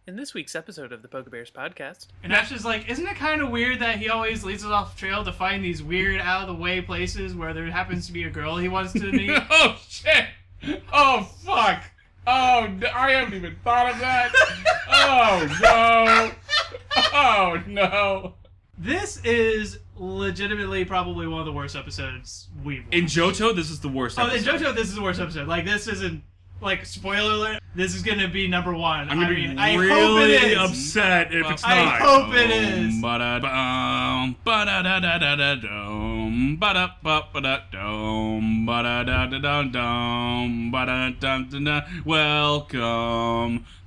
In this week's episode of the PokéBears Podcast... And Ash is like, isn't it kind of weird that he always leads us off trail to find these weird, out-of-the-way places where there happens to be a girl he wants to meet? Oh, shit! Oh, fuck! Oh, I haven't even thought of that! Oh, no! Oh, no! This is legitimately probably one of the worst episodes we've watched. In Johto, this is the worst episode. In Johto, this is the worst episode. Like, this isn't... Like, spoiler alert, this is gonna be number one. I'm gonna be I really hope it is. upset if it's not. I hope it is. Welcome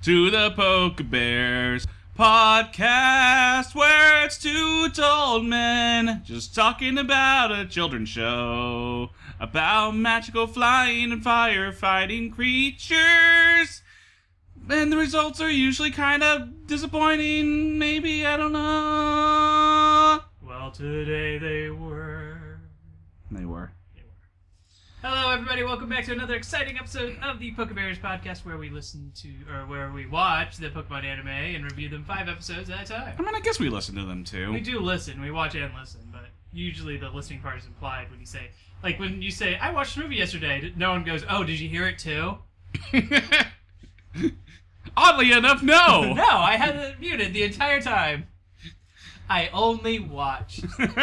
to the PokéBears Podcast, where it's two old men just talking about a children's show about magical flying and firefighting creatures. And the results are usually kind of disappointing, maybe, I don't know. Well, today they were. Hello, everybody. Welcome back to another exciting episode of the PokéBears Podcast, where we where we watch the Pokemon anime and review them 5 episodes at a time. I mean, I guess we listen to them, too. We do listen. We watch and listen, but usually the listening part is implied when you say... Like, when you say, I watched the movie yesterday, no one goes, oh, did you hear it too? Oddly enough, no! No, I had it muted the entire time. I only watched. Let's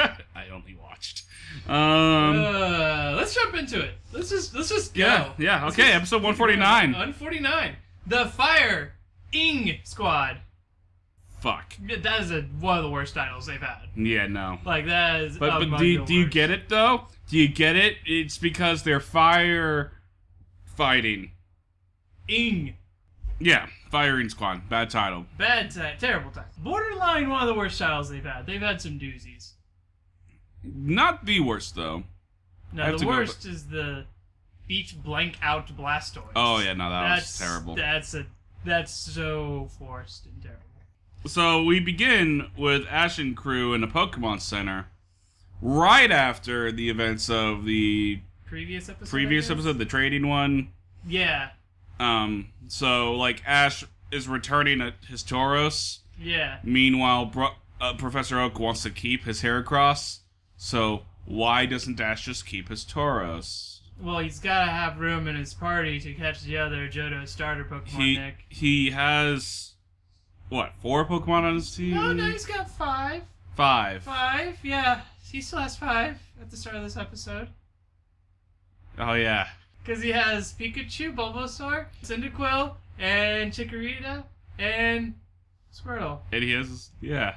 jump into it. Let's just go. Yeah, okay, episode 149. 149. The Fire Ing Squad. Fuck. That is one of the worst titles they've had. Yeah, no. Like, that is But do you get it, though? Do you get it? It's because they're fire fighting. Ing. Yeah, Firing Squad. Bad title. Terrible title. Borderline one of the worst titles they've had. They've had some doozies. Not the worst, though. No, the worst is the Beach Blank Out Blastoise. Oh, yeah, no, that's terrible. That's so forced and terrible. So, we begin with Ash and crew in a Pokemon Center right after the events of the previous episode, the trading one. Yeah. So, like, Ash is returning his Tauros. Yeah. Meanwhile, Professor Oak wants to keep his Heracross. So, why doesn't Ash just keep his Tauros? Well, he's gotta have room in his party to catch the other Johto starter Pokemon, Nick. He has, what, 4 Pokemon on his team? No, he's got 5. 5. 5, yeah. He still has 5 at the start of this episode. Oh, yeah. Because he has Pikachu, Bulbasaur, Cyndaquil, and Chikorita, and Squirtle. And he has, yeah.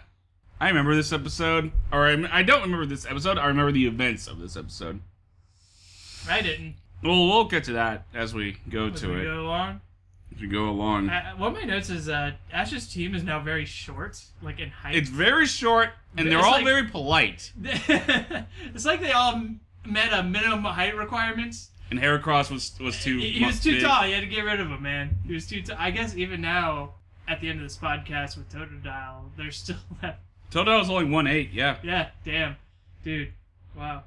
I remember this episode. Or I don't remember this episode. I remember the events of this episode. I didn't. Well, we'll get to that as we go As we go along. One of my notes is Ash's team is now very short, like in height. It's very short, and they're all very polite. It's like they all met a minimum height requirements. And Heracross was too He was too big. tall. You had to get rid of him, man. He was too tall. I guess even now, at the end of this podcast with Totodile, there's still that. Totodile's only 1'8", yeah. Yeah, damn. Dude, wow.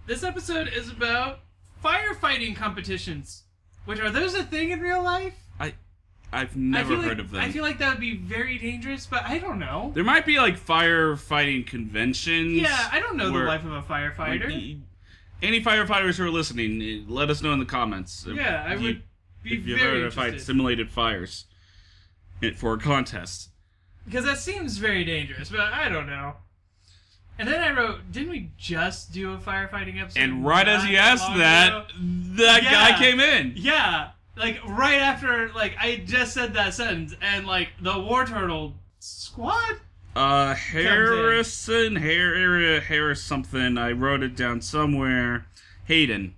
This episode is about firefighting competitions. Which, are those a thing in real life? I've never heard of them. I feel like that would be very dangerous, but I don't know. There might be, like, firefighting conventions. Yeah, I don't know the life of a firefighter. Like, any firefighters who are listening, let us know in the comments. Yeah, I would be if you've very ever fight interested. simulated fires for a contest. Because that seems very dangerous, but I don't know. And then I wrote, didn't we just do a firefighting episode? And right as he asked that, guy came in. Yeah, like right after, like I just said that sentence, and like the War Turtle squad. Harris something. I wrote it down somewhere. Hayden.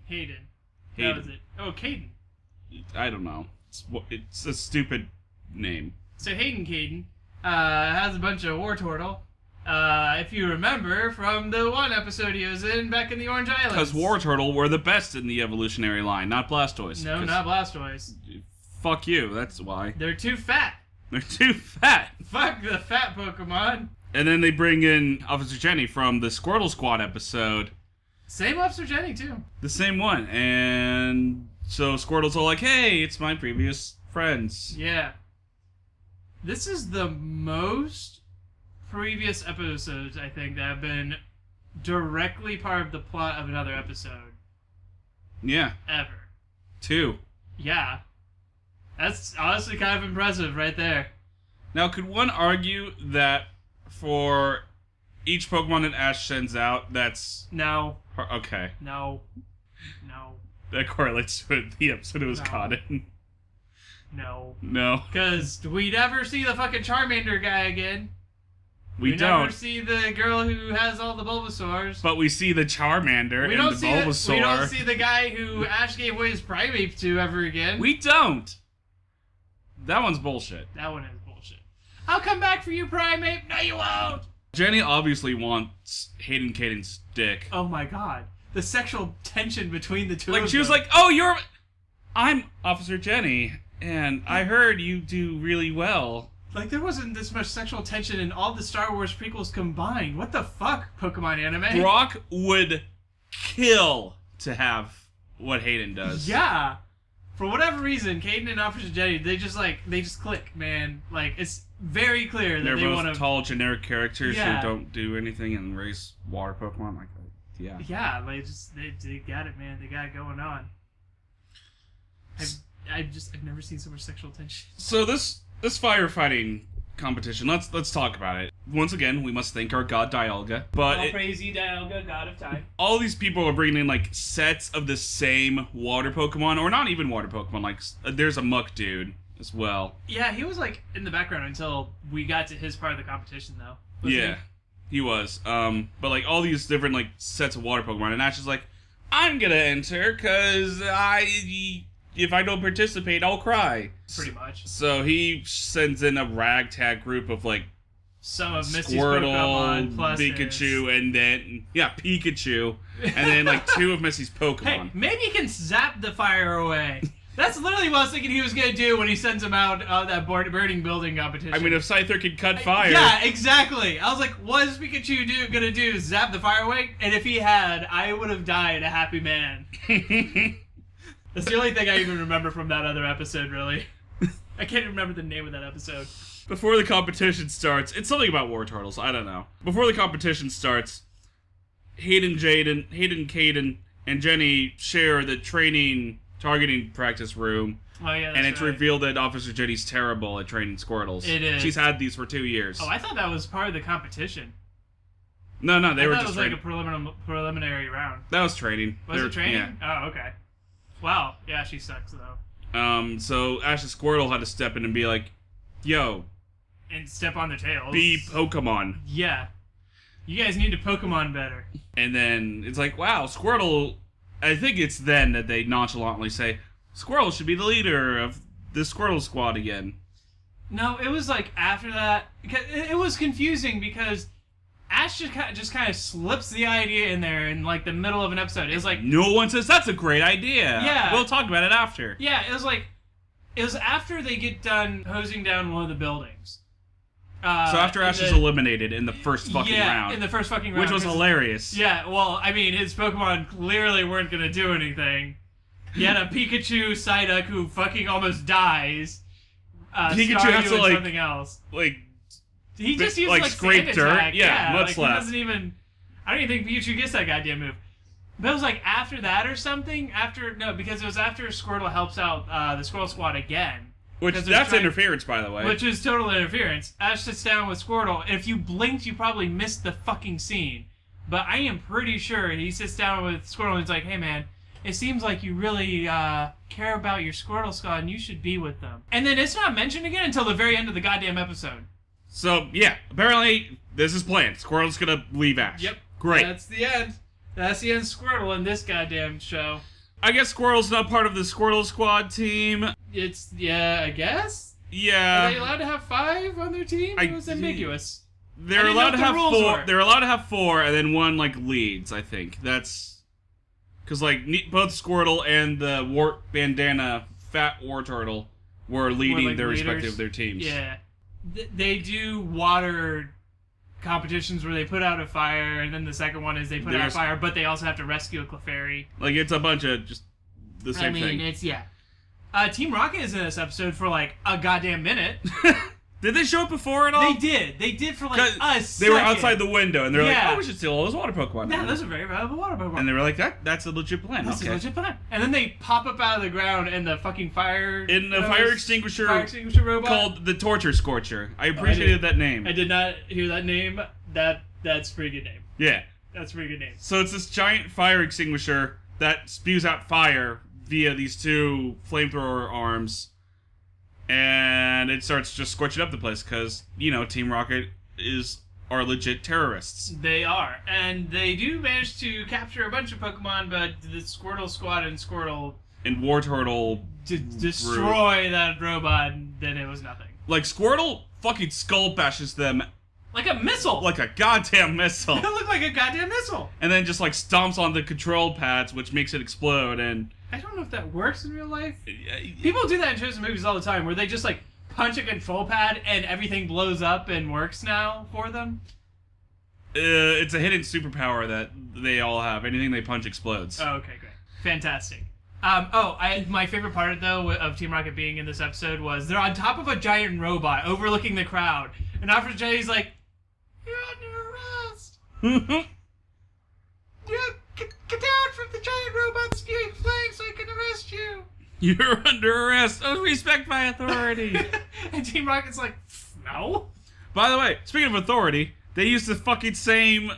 That was it. Oh, Caden. I don't know. It's a stupid name. So Caden has a bunch of War Turtle. If you remember from the one episode he was in back in the Orange Islands. Because War Turtle were the best in the evolutionary line, not Blastoise. No, not Blastoise. Fuck you, that's why. They're too fat. They're too fat. Fuck the fat Pokemon. And then they bring in Officer Jenny from the Squirtle Squad episode. Same Officer Jenny, too. The same one. And so Squirtle's all like, hey, it's my previous friends. Yeah. This is the most previous episodes, I think, that have been directly part of the plot of another episode. Yeah. Ever. 2. Yeah. That's honestly kind of impressive right there. Now, could one argue that for each Pokemon that Ash sends out, that's... No. Okay. No. That correlates to the episode it was caught in. No. No. Because we never see the fucking Charmander guy again. We never don't. see the girl who has all the Bulbasaurs. But we see the Charmander and the Bulbasaur. We don't see the guy who Ash gave away his Primeape to ever again. We don't. That one's bullshit. That one is bullshit. I'll come back for you, Primeape. No, you won't. Jenny obviously wants Hayden Caden's dick. Oh my god. The sexual tension between the two of them. Like, she was like, oh, I'm Officer Jenny, and I heard you do really well. Like, there wasn't this much sexual tension in all the Star Wars prequels combined. What the fuck, Pokemon anime? Brock would kill to have what Hayden does. Yeah. For whatever reason, Caden and Officer Jenny, they just click, man. Like, it's very clear that They're they both want to... tall, generic characters Yeah. who don't do anything and raise water Pokemon like that. Yeah. Yeah, they got it, man. They got it going on. I've never seen so much sexual tension. So this firefighting competition, let's talk about it. Once again, we must thank our god Dialga. But Praise ye, Dialga, god of time. all these people are bringing in like sets of the same water Pokemon, or not even water Pokemon. Like there's a Muck dude as well. Yeah, he was like in the background until we got to his part of the competition, though. Yeah, he was. But like all these different like sets of water Pokemon, and Ash is like, I'm gonna enter because if I don't participate, I'll cry. Pretty much. So he sends in a ragtag group of like some of Misty's Squirtle, Pokemon plus Pikachu, and then Pikachu, and then like 2 of Misty's Pokemon. Hey, maybe he can zap the fire away. That's literally what I was thinking he was gonna do when he sends him out that burning building competition. I mean, if Scyther could cut fire. Yeah, exactly. I was like, what is Pikachu gonna do? Zap the fire away? And if he had, I would have died a happy man. That's the only thing I even remember from that other episode, really. I can't even remember the name of that episode. Before the competition starts, it's something about war turtles, I don't know. Before the competition starts, Hayden, Caden, and Jenny share the targeting practice room. Oh, yeah, that's and it's right. revealed that Officer Jenny's terrible at training Squirtles. It is. She's had these for 2 years. Oh, I thought that was part of the competition. No, they were I thought just it was training. like a preliminary round. That was training. Was it training? Yeah. Oh, okay. Wow. Yeah, she sucks, though. So Ash's Squirtle had to step in and be like, yo, And step on their tails. be Pokemon. Yeah. You guys need to Pokemon better. And then it's like, wow, Squirtle... I think it's then that they nonchalantly say, Squirtle should be the leader of the Squirtle squad again. No, it was like after that. It was confusing because Ash just kind of slips the idea in there in like the middle of an episode. It was like... No one says that's a great idea. Yeah. We'll talk about it after. Yeah, it was like... It was after they get done hosing down one of the buildings. So after Ash is eliminated in the first fucking round. Yeah, in the first fucking round. Which was hilarious. Yeah, well, I mean, his Pokemon clearly weren't going to do anything. He had a Pikachu Psyduck who fucking almost dies. Pikachu Staryu has to, and like... something else. Like... He just used like, like scrape sand dirt. attack. Yeah, mud like, slap. He doesn't even... I don't even think Pikachu gets that goddamn move. But it was like after that or something. Because it was after Squirtle helps out the Squirrel Squad again. Which, that's interference, by the way. Which is total interference. Ash sits down with Squirtle, and if you blinked, you probably missed the fucking scene. But I am pretty sure he sits down with Squirtle and he's like, hey man, it seems like you really care about your Squirtle squad and you should be with them. And then it's not mentioned again until the very end of the goddamn episode. So, yeah, apparently this is planned. Squirtle's gonna leave Ash. Yep. Great. That's the end. That's the end of Squirtle in this goddamn show. I guess Squirtle's not part of the Squirtle Squad team. Yeah, I guess? Yeah. Are they allowed to have 5 on their team? It was ambiguous. They're allowed to have 4. They're allowed to have 4, and then 1 like leads. I think that's because like both Squirtle and the Wart Bandana Fat War Turtle were leading like their leaders. respective their teams. Yeah, they do water competitions where they put out a fire, and then the second one is they put out a fire, but they also have to rescue a Clefairy. Like it's a bunch of just the same thing. It's Team Rocket is in this episode for like a goddamn minute. Did they show it before at all? They did. They did for like a second. They were outside the window, and they're like, Yeah. "Oh, we should steal all those water Pokemon." Yeah, those are very valuable water Pokemon. And they were like, "That's a legit plan." That's okay. a legit plan. And then they pop up out of the ground in the fucking fire extinguisher robot called the Torture Scorcher. I appreciated that name. I did not hear that name. That's a pretty good name. Yeah. That's a pretty good name. So it's this giant fire extinguisher that spews out fire via these two flamethrower arms, and it starts just scorching up the place because, Team Rocket are legit terrorists. They are. And they do manage to capture a bunch of Pokemon, but the Squirtle Squad and Squirtle... And Wartortle... destroy that robot, and then it was nothing. Like, Squirtle fucking skull bashes them... Like a missile! Like a goddamn missile. It looked like a goddamn missile! And then just, stomps on the control pads, which makes it explode, and... I don't know if that works in real life. People do that in shows and movies all the time, where they just, punch a control pad and everything blows up and works now for them. It's a hidden superpower that they all have. Anything they punch explodes. Oh, okay, great. Fantastic. My favorite part, though, of Team Rocket being in this episode was they're on top of a giant robot overlooking the crowd. And Officer J's like, "You're under arrest." Get down from the giant robot spewing flames so I can arrest you. You're under arrest. Oh, respect my authority. And Team Rocket's like, no. By the way, speaking of authority, they use the fucking same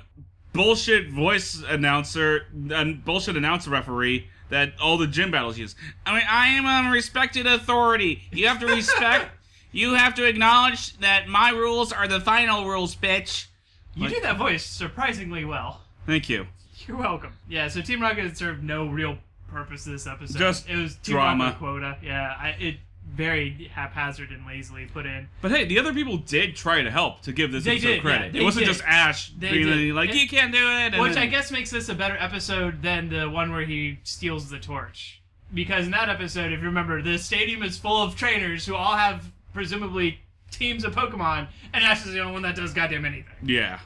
bullshit voice announcer and bullshit announcer referee that all the gym battles use. I am a respected authority. You have to respect... You have to acknowledge that my rules are the final rules, bitch. You do that voice surprisingly well. Thank you. You're welcome. Yeah, so Team Rocket served no real purpose to this episode. Just it was Team drama. Rocket quota. Yeah, it very haphazard and lazily put in. But hey, the other people did try to help to give this episode credit. Yeah, it wasn't just Ash being like, "You can't do it." Which I guess makes this a better episode than the one where he steals the torch. Because in that episode, if you remember, the stadium is full of trainers who all have presumably teams of Pokemon, and Ash is the only one that does goddamn anything. Yeah.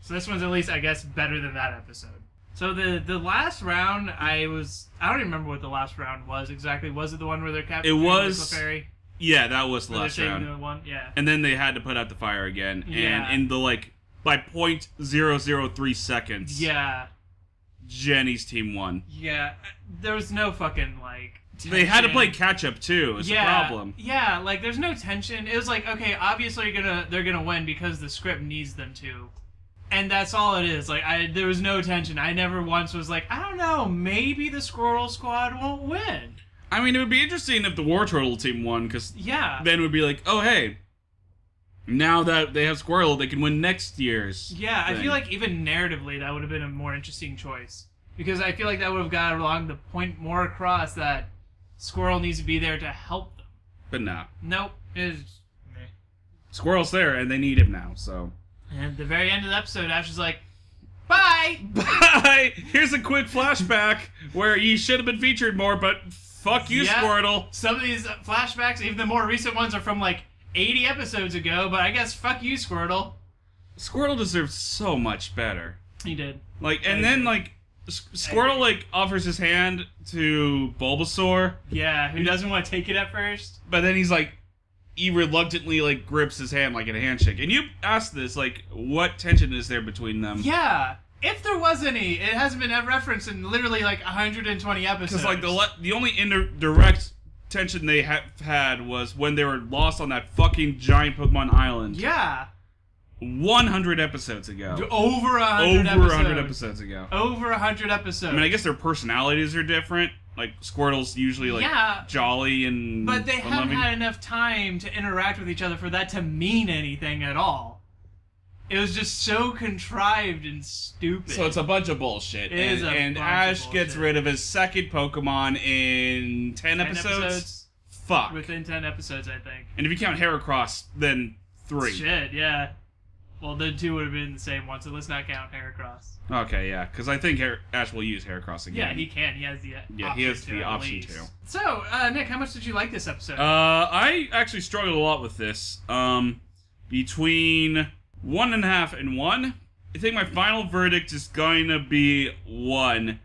So this one's at least, I guess, better than that episode. So the last round, I don't even remember what the last round was exactly. Was it the one where they're capturing Clefairy? Yeah, that was the last round. The one? Yeah. And then they had to put out the fire again. Yeah. And in the, by 0.003 seconds, yeah, Jenny's team won. Yeah. There was no fucking, tension. They had to play catch-up, too. It's a problem. Yeah, there's no tension. It was okay, obviously they're gonna win because the script needs them to. And that's all it is. There was no tension. I never once was I don't know, maybe the Squirrel Squad won't win. I mean, it would be interesting if the Wartortle team won, because then it would be oh, hey, now that they have Squirrel, they can win next year's thing. I feel even narratively, that would have been a more interesting choice. Because I feel that would have got along the point more across that Squirrel needs to be there to help them. But no. Nope. Squirrel's there, and they need him now, so... And at the very end of the episode, Ash is like, "Bye! Bye! Here's a quick flashback where you should have been featured more, but fuck you, Squirtle." Some of these flashbacks, even the more recent ones, are from 80 episodes ago, but I guess fuck you, Squirtle. Squirtle deserves so much better. He did. Squirtle, offers his hand to Bulbasaur. Yeah, who doesn't want to take it at first. But then he's he reluctantly, grips his hand in a handshake. And you asked this, what tension is there between them? Yeah. If there was any, it hasn't been referenced in literally, 120 episodes. Because, the only indirect tension they had was when they were lost on that fucking giant Pokemon island. Yeah. 100 episodes ago. Over 100 episodes ago. Over 100 episodes. I mean, I guess their personalities are different. Squirtle's usually, jolly and But they haven't fun-loving. had enough time to interact with each other for that to mean anything at all. It was just so contrived and stupid. So it's a bunch of bullshit. It is a and bunch of Ash bullshit. gets rid of his second Pokemon in 10 episodes? Fuck. Within 10 episodes, I think. And if you count Heracross, then 3. Shit, yeah. Well, the 2 would have been the same one, so let's not count Heracross. Okay, yeah, because I think Ash will use Heracross again. Yeah, he can. He has the he has the option to. So, Nick, how much did you like this episode? I actually struggled a lot with this. Between 1.5 and 1, I think my final verdict is going to be 1,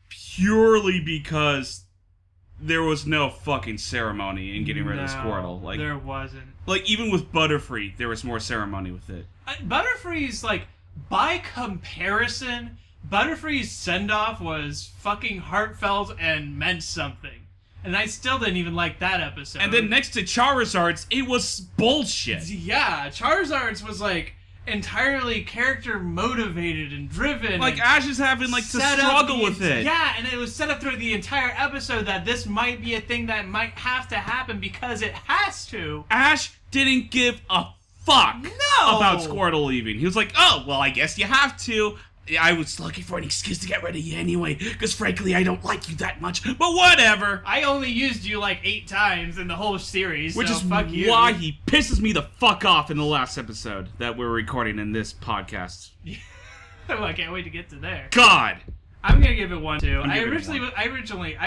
purely because there was no fucking ceremony in getting rid of Squirtle. Like, there wasn't. Like, even with Butterfree, there was more ceremony with it. Butterfree's, like, by comparison, Butterfree's send-off was fucking heartfelt and meant something. And I still didn't even like that episode. And then next to Charizard's, it was bullshit. Yeah, Charizard's was, like, entirely character motivated and driven. Like, Ash is having, like, to struggle with it. Yeah, and it was set up through the entire episode that this might be a thing that might have to happen because it has to. Ash didn't give a fuck about Squirtle leaving. He was like, oh, well, I guess you have to. I was looking for an excuse to get rid of you anyway, because frankly, I don't like you that much, but whatever. I only used you like 8 times in the whole series, Which so is fuck you. why he pisses me the fuck off in the last episode that we're recording in this podcast. Oh, I can't wait to get to there. God! I'm gonna give it 1 too. I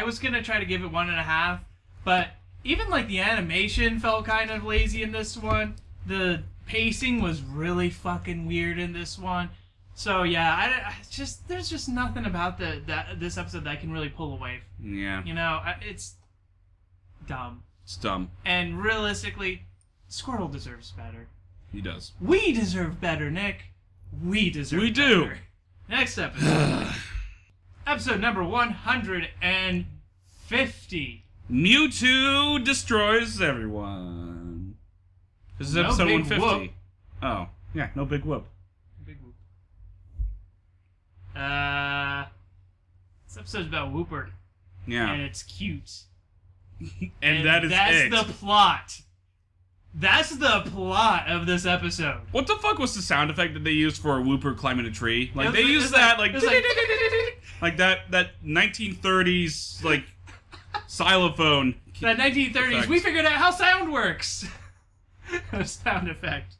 was gonna try to give it 1.5, but even like the animation felt kind of lazy in this one. The pacing was really fucking weird in this one. So yeah, there's just nothing about this episode that I can really pull away. Yeah. You know, it's dumb. It's dumb. And realistically, Squirtle deserves better. He does. We deserve better, Nick. We deserve We better. do. Next episode. Episode number 150. Mewtwo destroys everyone. This is No episode Big 150. Woop. Oh, yeah, no Big Woop. Big Woop. This episode's about Wooper. Yeah. And it's cute. and that's it. the plot. That's the plot of this episode. What the fuck was the sound effect that they used for a Wooper climbing a tree? Like, they It used was that, like- like, it was like- that 1930s, like, xylophone. That 1930s, effect. we figured out how sound works. A sound effect.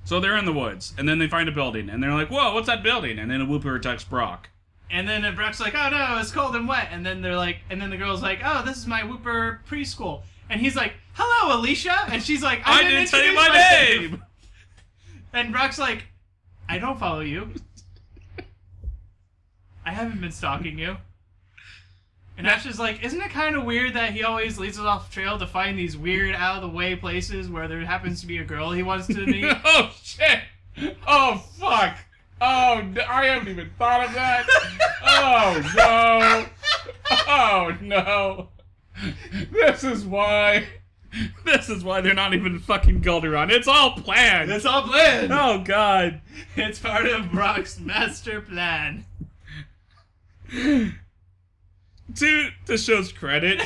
So they're in the woods, and then they find a building, and they're like, whoa, what's that building? And then a Wooper attacks Brock. And then Brock's like, oh no, it's cold and wet. And then the girl's like, oh, this is my Wooper preschool. And he's like, hello, Alicia. And she's like, I didn't tell you my name. And Brock's like, I don't follow you. I haven't been stalking you. And Ash is like, isn't it kind of weird that he always leads us off trail to find these weird, out-of-the-way places where there happens to be a girl he wants to meet? Oh, shit. Oh, fuck. Oh, I haven't even thought of that. Oh, no. Oh, no. This is why they're not even fucking Golderon. It's all planned. It's all planned. Oh, God. It's part of Brock's master plan. To the show's credit,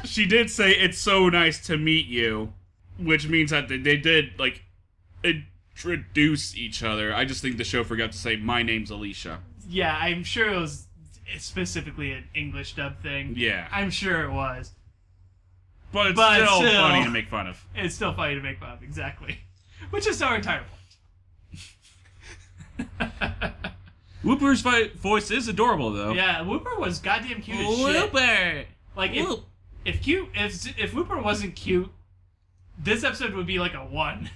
she did say it's so nice to meet you, which means that they did, like, introduce each other. I just think the show forgot to say, my name's Alicia. Yeah, I'm sure it was specifically an English dub thing. Yeah. I'm sure it was. But it's But still still. funny to make fun of. It's still funny to make fun of, exactly. Which is our entire point. Wooper's voice is adorable, though. Yeah, Wooper was goddamn cute as shit. Wooper! Like, if Wooper wasn't cute, this episode would be like a 1.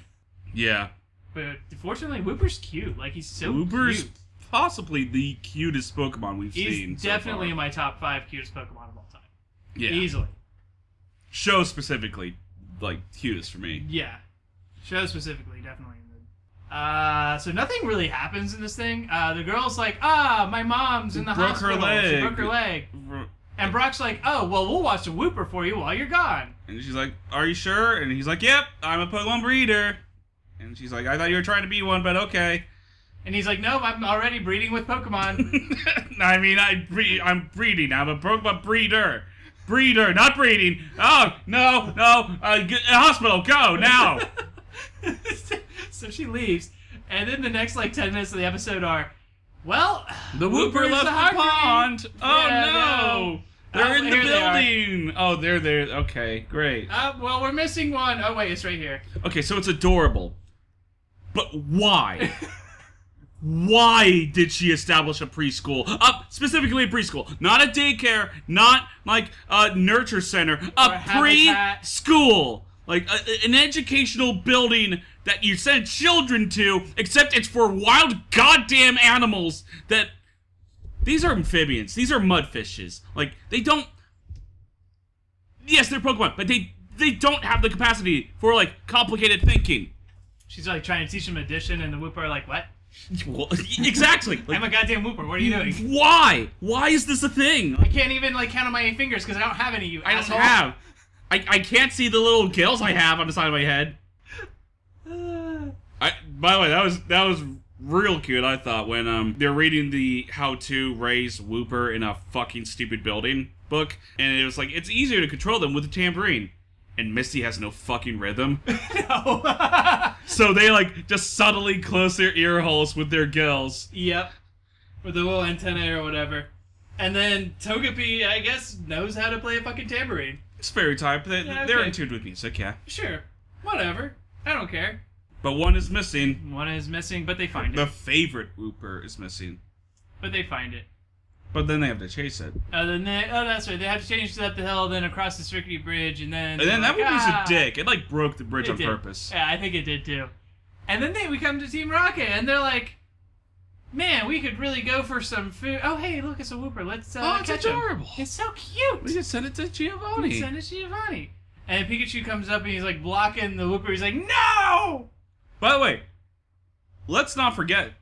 Yeah. But fortunately, Wooper's cute. Like, he's so Wooper's cute. possibly the cutest Pokemon we've seen He's so definitely far. in my top 5 cutest Pokemon of all time. Yeah. Easily. Show specifically, like, cutest for me. Yeah. Show specifically, definitely. So nothing really happens in this thing. The girl's like, my mom's in the hospital. She broke her leg. And Brock's like, oh, well, we'll watch a Wooper for you while you're gone. And she's like, are you sure? And he's like, yep, I'm a Pokemon breeder. And she's like, I thought you were trying to be one, but okay. And he's like, nope, I'm already breeding with Pokemon. I mean, I'm breeding. I'm a Pokemon breeder. Breeder, not breeding. Oh, no. Hospital, go, now. So she leaves. And then the next, 10 minutes of the episode are, well, The Wooper left the pond. Oh, Yeah, no. They're in the here they are. building. Oh, they're there. Okay, great. Well, we're missing one. Oh, wait, it's right here. Okay, so it's adorable. But why? Why did she establish a preschool? Specifically a preschool. Not a daycare, not like a nurture center. A habitat. preschool. Like an educational building that you send children to, except it's for wild goddamn animals that... These are amphibians. These are mudfishes. Like, they don't Yes, they're Pokemon, but they don't have the capacity for, like, complicated thinking. She's like trying to teach him addition, and the Wooper are like, what? Well, exactly. Like, I'm a goddamn Wooper. What are you doing? Why? Why is this a thing? I can't even like count on my fingers because I don't have any. You I don't asshole. have. I can't see the little gills I have on the side of my head. By the way, that was real cute. I thought when they're reading the how to raise Wooper in a fucking stupid building book, and it was like it's easier to control them with a tambourine. And Misty has no fucking rhythm. No. So they, like, just subtly close their ear holes with their gills. Yep. With the little antennae or whatever. And then Togepi, I guess, knows how to play a fucking tambourine. It's fairy type. They're in okay. tune with music, yeah. Sure. Whatever. I don't care. But one is missing. One is missing, but they find it. The favorite Wooper is missing. But they find it. But then they have to chase it. That's right. They have to change it up the hill, then across the Rickety Bridge, and then... And then that like, movie's a dick. It, like, broke the bridge on did. purpose. Yeah, I think it did, too. And then we come to Team Rocket, and they're like, man, we could really go for some food. Oh, hey, look, it's a Wooper. Let's it's catch adorable. him. It's so cute. We can send it to Giovanni. Send it to Giovanni. And Pikachu comes up, and he's, like, blocking the Wooper. He's like, no! By the way, let's not forget,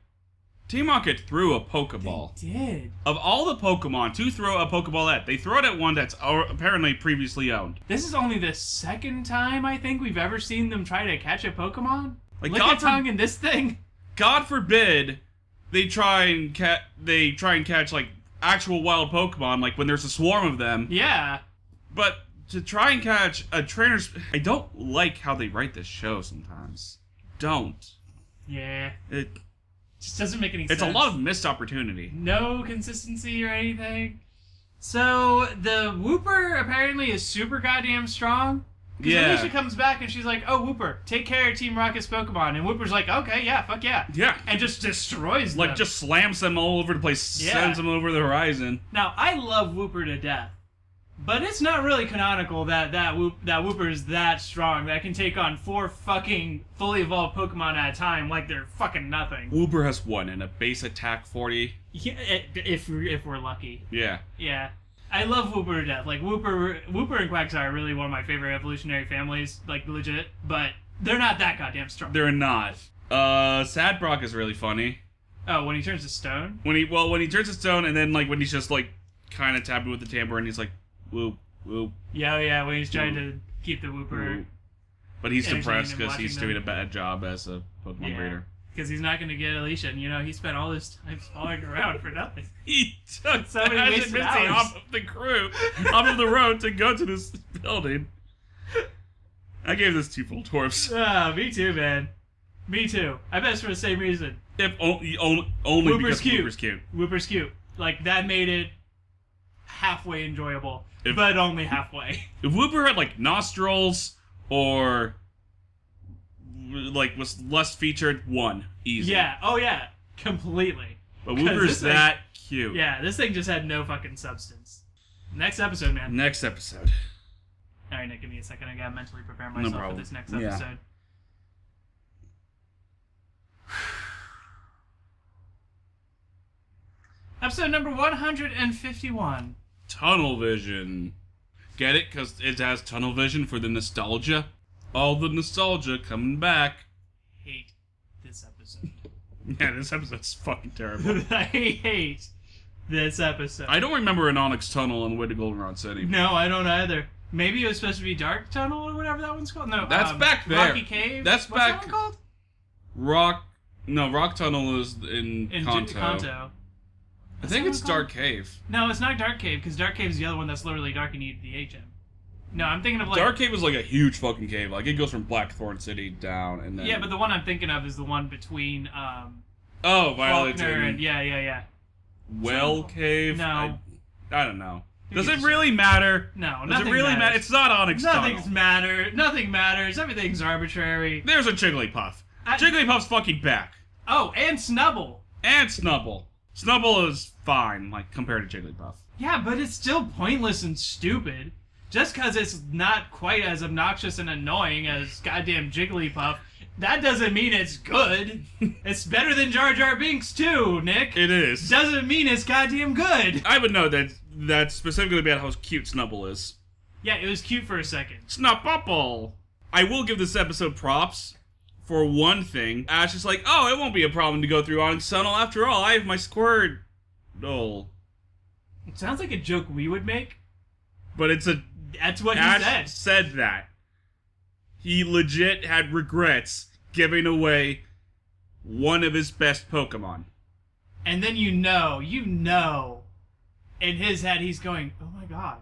Team Rocket threw a Pokeball. They did. Of all the Pokemon to throw a Pokeball at, they throw it at one that's apparently previously owned. This is only the second time, I think, we've ever seen them try to catch a Pokemon. Like, Lickitung in this thing. God forbid they try and catch, like, actual wild Pokemon, like when there's a swarm of them. Yeah. But to try and catch a trainer's... I don't like how they write this show sometimes. Don't. Yeah. It just doesn't make any sense. It's a lot of missed opportunity. No consistency or anything. So, the Wooper apparently is super goddamn strong. Yeah. Alicia comes back and she's like, oh, Wooper, take care of Team Rocket's Pokemon. And Wooper's like, okay, yeah, fuck yeah. Yeah. And just destroys them. Like, just slams them all over the place, Yeah. sends them over the horizon. Now, I love Wooper to death. But it's not really canonical that Wooper is that strong that can take on 4 fucking fully evolved Pokemon at a time like they're fucking nothing. Wooper has one and a base attack 40. Yeah, if we're lucky. Yeah. Yeah. I love Wooper to death. Like, Wooper and Quagsire are really one of my favorite evolutionary families, like, legit, but they're not that goddamn strong. They're not. Sad Brock is really funny. Oh, when he turns to stone? When he turns to stone and then, like, when he's just, like, kind of tapping with the tambourine, he's like, whoop, whoop. Yeah, when he's trying to keep the Wooper... Whoop. But he's entertaining depressed and because watching he's them. doing a bad job as a Pokemon breeder. Because he's not going to get Alicia, and, he spent all this time following around for nothing. He took So many Ash and wasted Misty hours. off of the crew, off of the road to go to this building. I gave this 2 full torps. Me too, man. Me too. I bet it's for the same reason. If only Wooper's because cute. Wooper's cute. Wooper's cute. Like, that made it halfway enjoyable. If- but only halfway. If Wooper had, like, nostrils or, like, was less featured, 1. Easy. Yeah. Oh, yeah. Completely. But 'Cause Wooper's this thing- that cute. Yeah, this thing just had no fucking substance. Next episode, man. Next episode. Alright, Nick, give me a second. I gotta mentally prepare No myself for problem. this next Yeah. episode. Episode number 151. Tunnel vision. Get it? Because it has tunnel vision for the nostalgia. All the nostalgia coming back. Hate this episode. Yeah, this episode's fucking terrible. I hate this episode. I don't remember an Onyx tunnel on the way to Goldenrod City. No, I don't either. Maybe it was supposed to be Dark Tunnel or whatever that one's called. No, That's back there. Rocky Cave. That's What's back- that one called? Rock Tunnel is in Kanto. Kanto. I think that it's one Dark Cave. No, it's not Dark Cave because Dark Cave is the other one that's literally dark and you need the HM. No, I'm thinking of like Dark Cave is like a huge fucking cave. Like, it goes from Blackthorn City down and then... Yeah, but the one I'm thinking of is the one between Oh, Violet Faulkner and and yeah. Well Cave? No. I don't know. Who Does gives it a really matter? No, Does nothing it really matter? matters. It's not Onyx Nothing's Tunnel. Nothing matters. Everything's arbitrary. There's a Jigglypuff. I- Jigglypuff's fucking back. Oh, and Snubble. And Snubble. Snubble is fine, like, compared to Jigglypuff. Yeah, but it's still pointless and stupid. Just because it's not quite as obnoxious and annoying as goddamn Jigglypuff, that doesn't mean it's good. It's better than Jar Jar Binks too, Nick. It is. Doesn't mean it's goddamn good. I would know that's specifically about how cute Snubble is. Yeah, it was cute for a second. Snubble. I will give this episode props for one thing. Ash is like, oh, it won't be a problem to go through Onyx Tunnel. After all, I have my Squirtle. It sounds like a joke we would make. But That's what Ash he said that. He legit had regrets giving away one of his best Pokemon. And then you know, in his head he's going, oh my god,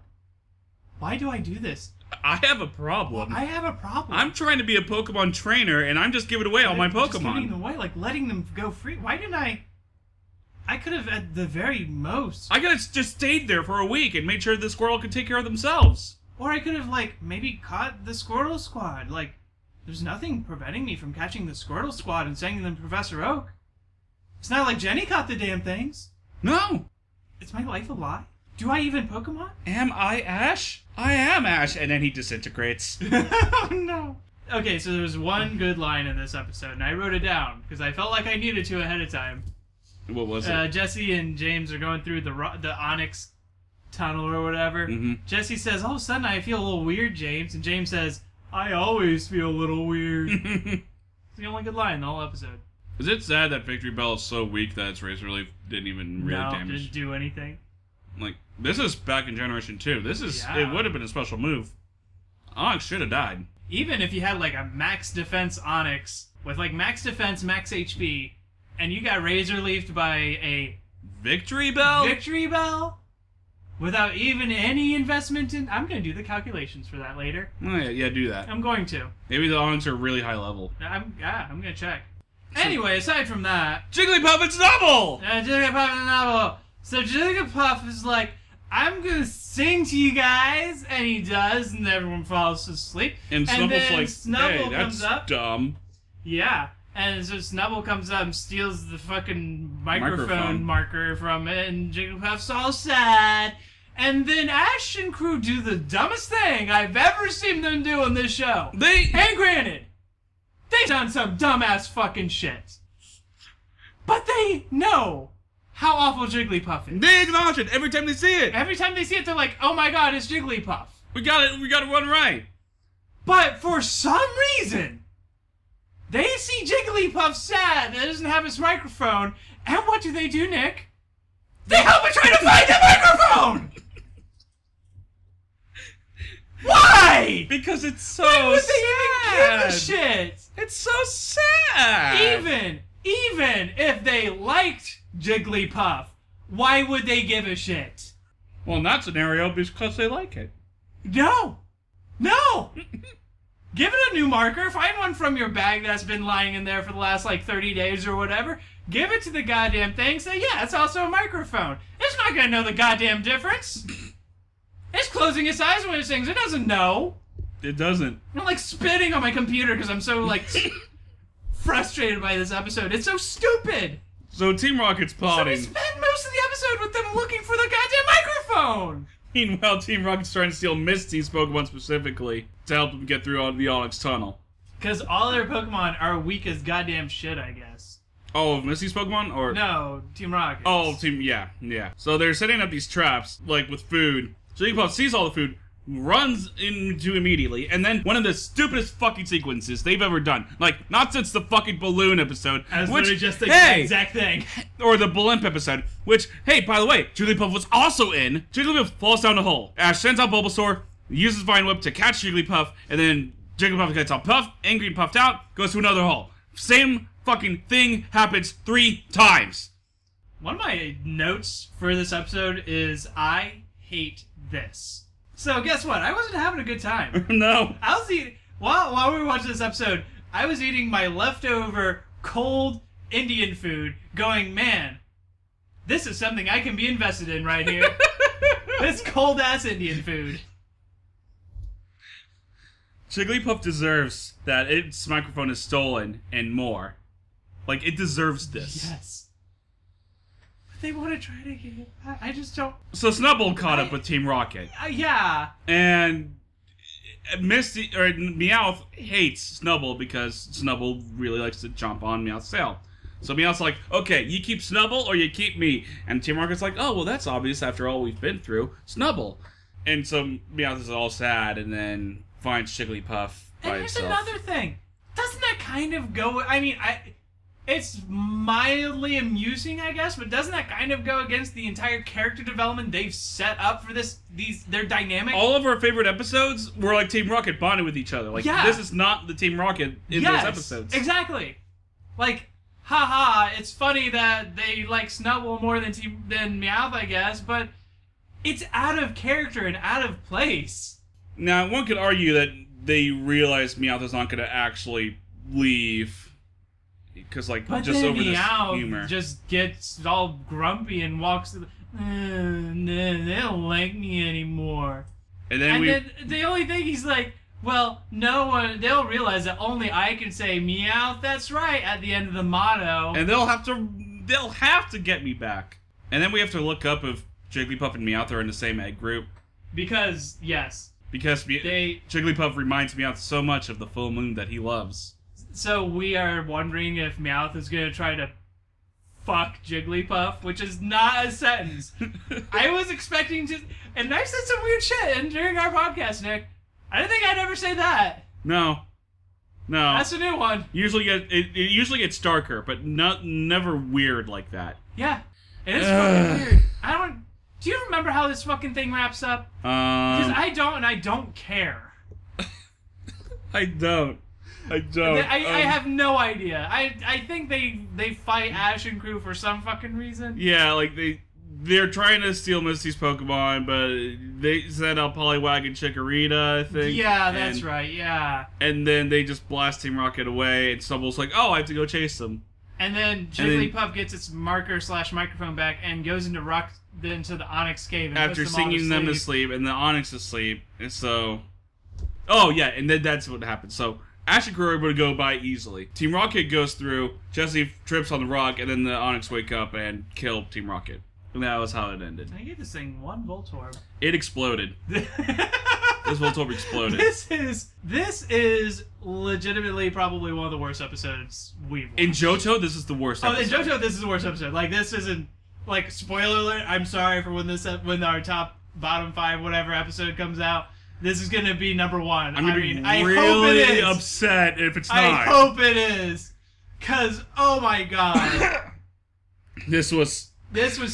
why do I do this? I have a problem. Well, I have a problem. I'm trying to be a Pokemon trainer, and I'm just giving away all my Pokemon. Just giving them away, like letting them go free. Why didn't I could have, at the very most... I could have just stayed there for a week and made sure the Squirtle could take care of themselves. Or I could have, like, maybe caught the Squirtle Squad. Like, there's nothing preventing me from catching the Squirtle Squad and sending them to Professor Oak. It's not like Jenny caught the damn things. No. Is my life a lie? Do I even Pokemon? Am I Ash? I am Ash. And then he disintegrates. Oh, no. Okay, so there's one good line in this episode, and I wrote it down, because I felt like I needed to ahead of time. What was it? Jesse and James are going through the Onyx Tunnel or whatever. Mm-hmm. Jesse says, all of a sudden I feel a little weird, James. And James says, I always feel a little weird. It's the only good line in the whole episode. Is it sad that Victory Bell is so weak that its Razor Leaf didn't even really damage? Didn't do anything. Like, this is back in Generation 2. This is, Yeah. It would have been a special move. Onyx should have died. Even if you had like a max defense Onyx with like max defense, max HP, and you got Razor Leafed by a Victory Bell? Victory Bell? Without even any investment in... I'm going to do the calculations for that later. Oh, yeah, do that. I'm going to. Maybe the Onyx are really high level. I'm going to check. Anyway, aside from that... Jigglypuff and Snubble! Jigglypuff and Snubble. So Jigglypuff is like, I'm going to sing to you guys. And he does, and everyone falls asleep. And Snubble's then like, Snubble hey, comes that's up. dumb. Yeah. And so Snubble comes up and steals the fucking microphone marker from it, and Jigglypuff's all sad. And then Ash and crew do the dumbest thing I've ever seen them do on this show. And granted, they've done some dumbass fucking shit. But they know how awful Jigglypuff is. They acknowledge it every time they see it. Every time they see it, they're like, oh my god, it's Jigglypuff. We got to run right. But for some reason... they see Jigglypuff sad that doesn't have his microphone, and what do, Nick? They help it try to find the microphone! Why? Because it's so Why would sad. they even give a shit? It's so sad. Even if they liked Jigglypuff, why would they give a shit? Well, in that scenario, because they like it. No! Give it a new marker. Find one from your bag that's been lying in there for the last, 30 days or whatever. Give it to the goddamn thing. Say, yeah, it's also a microphone. It's not gonna know the goddamn difference. It's closing its eyes when it sings. It doesn't know. It doesn't. I'm, spitting on my computer because I'm so, frustrated by this episode. It's so stupid. So Team Rocket's plotting. So we spend most of the episode with them looking for the goddamn microphone. Meanwhile, Team Rocket's trying to steal Misty's Pokemon specifically to help them get through the Onyx Tunnel. Because all their Pokemon are weak as goddamn shit, I guess. Oh, Misty's Pokemon? Or no, Team Rocket. Oh, yeah. So they're setting up these traps, with food. Jigglypuff sees all the food, runs into immediately, and then one of the stupidest fucking sequences they've ever done. Not since the fucking balloon episode. I was which, literally just thinking the exact thing. Or the blimp episode, which, hey, by the way, Jigglypuff was also in. Jigglypuff falls down the hole. Ash sends out Bulbasaur, uses Vine Whip to catch Jigglypuff, and then Jigglypuff gets all puffed, angry and puffed out, goes to another hole. Same fucking thing happens 3 times. One of my notes for this episode is, I hate this. So guess what? I wasn't having a good time. No. I was eating while we were watching this episode. I was eating my leftover cold Indian food, going, man, this is something I can be invested in right here. This cold ass Indian food. Jigglypuff deserves that its microphone is stolen and more. It deserves this. Yes. They want to try to get it. I just don't... So Snubble caught up with Team Rocket. Yeah. And Meowth hates Snubble because Snubble really likes to jump on Meowth's tail. So Meowth's like, okay, you keep Snubble or you keep me. And Team Rocket's like, oh, well, that's obvious after all we've been through. Snubble. And so Meowth is all sad, and then finds Jigglypuff by And here's himself. another thing. Doesn't that kind of go... I mean, it's mildly amusing, I guess, but doesn't that kind of go against the entire character development they've set up for their dynamic? All of our favorite episodes were like Team Rocket bonding with each other. Like, this is not the Team Rocket in those episodes. Exactly. Like, haha, it's funny that they like Snubbull more than Meowth, I guess, but it's out of character and out of place. Now, one could argue that they realize Meowth is not going to actually leave. Because, like, but just then over this Meowth humor. just gets all grumpy and walks... they don't like me anymore. And then the only thing he's like, well, no one... They'll realize that only I can say Meowth, that's right, at the end of the motto. And they'll have to get me back. And then we have to look up if Jigglypuff and Meowth are in the same egg group. Because, yes. Because Jigglypuff reminds Meowth so much of the full moon that he loves. So we are wondering if Meowth is going to try to fuck Jigglypuff, which is not a sentence. I was expecting to... And I said some weird shit during our podcast, Nick. I didn't think I'd ever say that. No. That's a new one. It usually gets darker, but never weird like that. Yeah. It is fucking weird. Do you remember how this fucking thing wraps up? Because I don't, and I don't care. I don't. I have no idea. I think they fight Ash and crew for some fucking reason. Yeah, like they're trying to steal Misty's Pokemon, but they send out Poliwag and Chikorita, I think. Yeah, that's right, yeah. And then they just blast Team Rocket away, and Stubble's like, oh, I have to go chase them. And then Jigglypuff gets its marker/microphone back and goes into the Onyx cave and after puts singing them to sleep, and the Onyx is asleep, and so... Oh, yeah, and then that's what happens. So, Ash and Crew are able to go by easily. Team Rocket goes through, Jessie trips on the rock, and then the Onyx wake up and kill Team Rocket. And that was how it ended. I gave this thing one Voltorb. It exploded. This Voltorb exploded. This is legitimately probably one of the worst episodes we've watched. In Johto, this is the worst episode. In Johto, this is the worst episode. Like, this isn't... Like, spoiler alert, I'm sorry for when our top, bottom 5, whatever episode comes out. This is going to be number 1. I'm going to be really upset if it's not. I hope it is. Because, oh my god. This was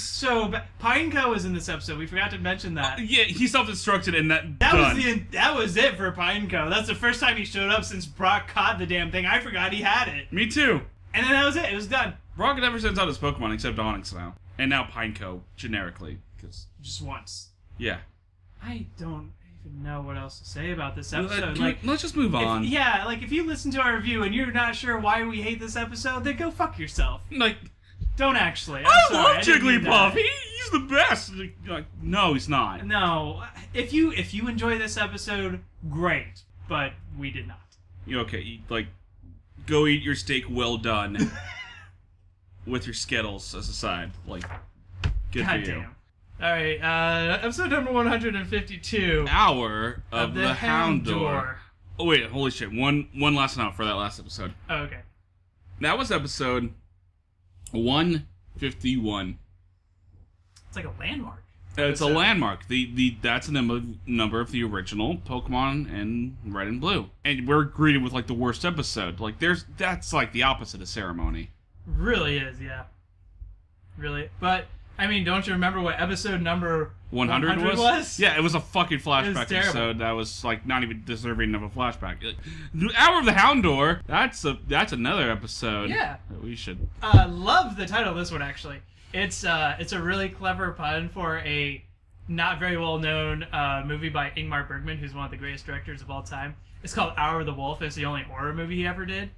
so bad. Pineco was in this episode. We forgot to mention that. Yeah, he self-destructed and that was it for Pineco. That's the first time he showed up since Brock caught the damn thing. I forgot he had it. Me too. And then that was it. It was done. Brock never sends out his Pokemon except Onyx now. And now Pineco, generically. Just once. Yeah. I don't even know what else to say about this episode. Let's just move on. If you listen to our review and you're not sure why we hate this episode, then go fuck yourself. Don't actually. I love Jigglypuff. He's the best. No, he's not. No. If you enjoy this episode, great. But we did not. Okay, go eat your steak well done. With your Skittles as a side. Good for you. Damn. Alright, episode number 152. Hour of the Houndour. Oh wait, holy shit. One last note for that last episode. Oh, okay. That was episode 151. It's like a landmark. It's a landmark. That's a number of the original Pokemon in Red and Blue. And we're greeted with the worst episode. That's the opposite of ceremony. Really is, yeah. Really. But, I mean, don't you remember what episode number 100 was? Yeah, it was a fucking flashback episode that was, not even deserving of a flashback. The Hour of the Houndour, that's another episode. Yeah. That we should... love the title of this one, actually. It's a really clever pun for a not very well-known movie by Ingmar Bergman, who's one of the greatest directors of all time. It's called Hour of the Wolf. It's the only horror movie he ever did.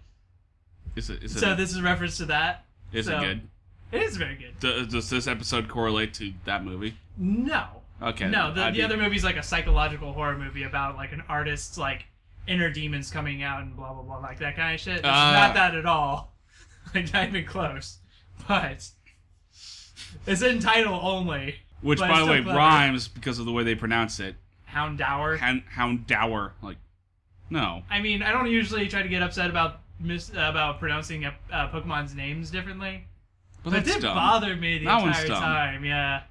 This is a reference to that. Is it good? It is very good. Does this episode correlate to that movie? No. Okay. No, the other movie's a psychological horror movie about an artist's inner demons coming out and blah blah blah, that kind of shit. It's not that at all. Not even close. But it's in title only. Which, by the way, rhymes because of the way they pronounce it. Houndour. Houndour. No. I mean, I don't usually try to get upset about pronouncing Pokemon's names differently. But it did bother me the entire time, yeah.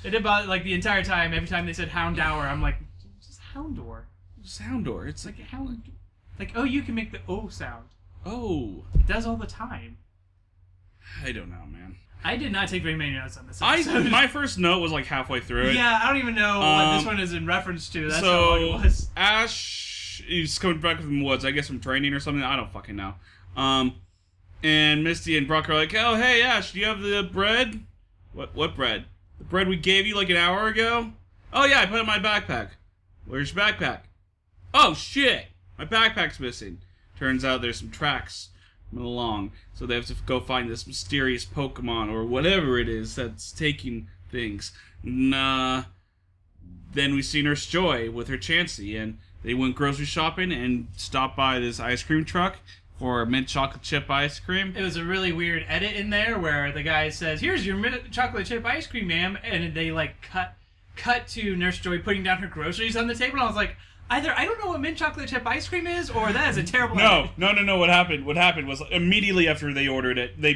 It did about like the entire time. Every time they said Houndour, I'm like, just Houndour. Just Houndour. It's Like Hound. Like, oh, you can make the O sound. Oh. It does all the time. I don't know, man. I did not take very many notes on this episode. My first note was like halfway through it. Yeah, I don't even know what this one is in reference to. That's how long it was. Ash is coming back from the woods, I guess from training or something. I don't fucking know. And Misty and Brock are like, oh, hey, Ash, do you have the bread? What bread? The bread we gave you like an hour ago? Oh, yeah, I put it in my backpack. Where's your backpack? Oh, shit! My backpack's missing. Turns out there's some tracks coming along, so they have to go find this mysterious Pokemon or whatever it is that's taking things. And, then we see Nurse Joy with her Chansey, and they went grocery shopping and stopped by this ice cream truck for mint chocolate chip ice cream. It was a really weird edit in there where the guy says, here's your mint chocolate chip ice cream, ma'am, and they like cut to Nurse Joy putting down her groceries on the table, and I was like, either I don't know what mint chocolate chip ice cream is, or that is a terrible idea. No. What happened was immediately after they ordered it, they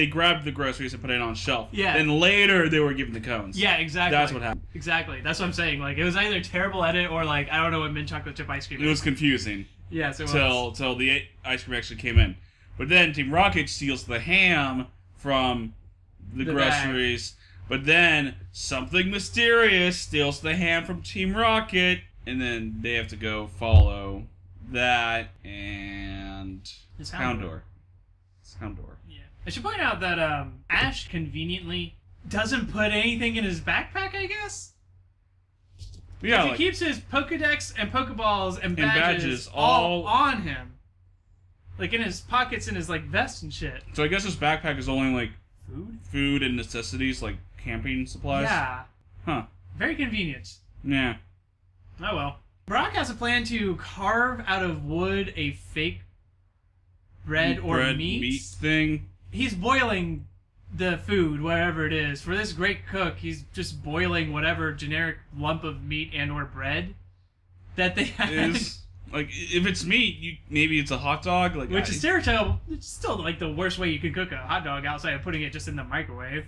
grabbed the groceries and put it on shelf. Yeah. Then later they were given the cones. Yeah, exactly. That's what happened. Exactly. That's what I'm saying. Like, it was either a terrible edit or like I don't know what mint chocolate chip ice cream is. It was confusing. Yes, it was. Till the ice cream actually came in. But then Team Rocket steals the ham from the groceries. Bag. But then something mysterious steals the ham from Team Rocket, and then they have to go follow that and it's Houndour. It's Houndour. Yeah. I should point out that Ash conveniently doesn't put anything in his backpack, I guess. Yeah, he keeps his Pokedex and Pokeballs and badges all on him. Like in his pockets in his like vest and shit. So I guess his backpack is only like food and necessities like camping supplies. Yeah. Huh. Very convenient. Yeah. Oh well. Brock has a plan to carve out of wood a fake bread or meat thing. He's boiling the food, wherever it is. For this great cook, he's just boiling whatever generic lump of meat and or bread that they had. Like, if it's meat, maybe it's a hot dog. Like, which is terrible. It's still like the worst way you could cook a hot dog outside of putting it just in the microwave.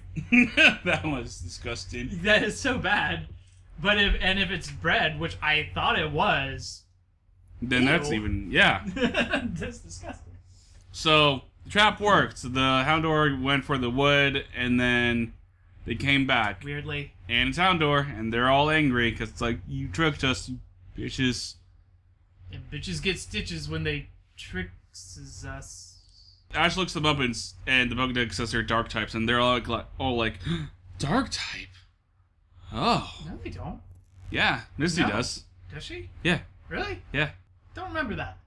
That was disgusting. That is so bad. But if it's bread, which I thought it was, then ew. That's even that's disgusting. So the trap worked. The Houndour went for the wood, and then they came back weirdly. And it's Houndour, and they're all angry because it's like, you tricked us, you bitches. And bitches get stitches when they tricks us. Ash looks them up, and the Pokedex says they're dark types, and they're all like dark type. Oh. No, they don't. Yeah, Misty does. Does she? Yeah. Really? Yeah. Don't remember that.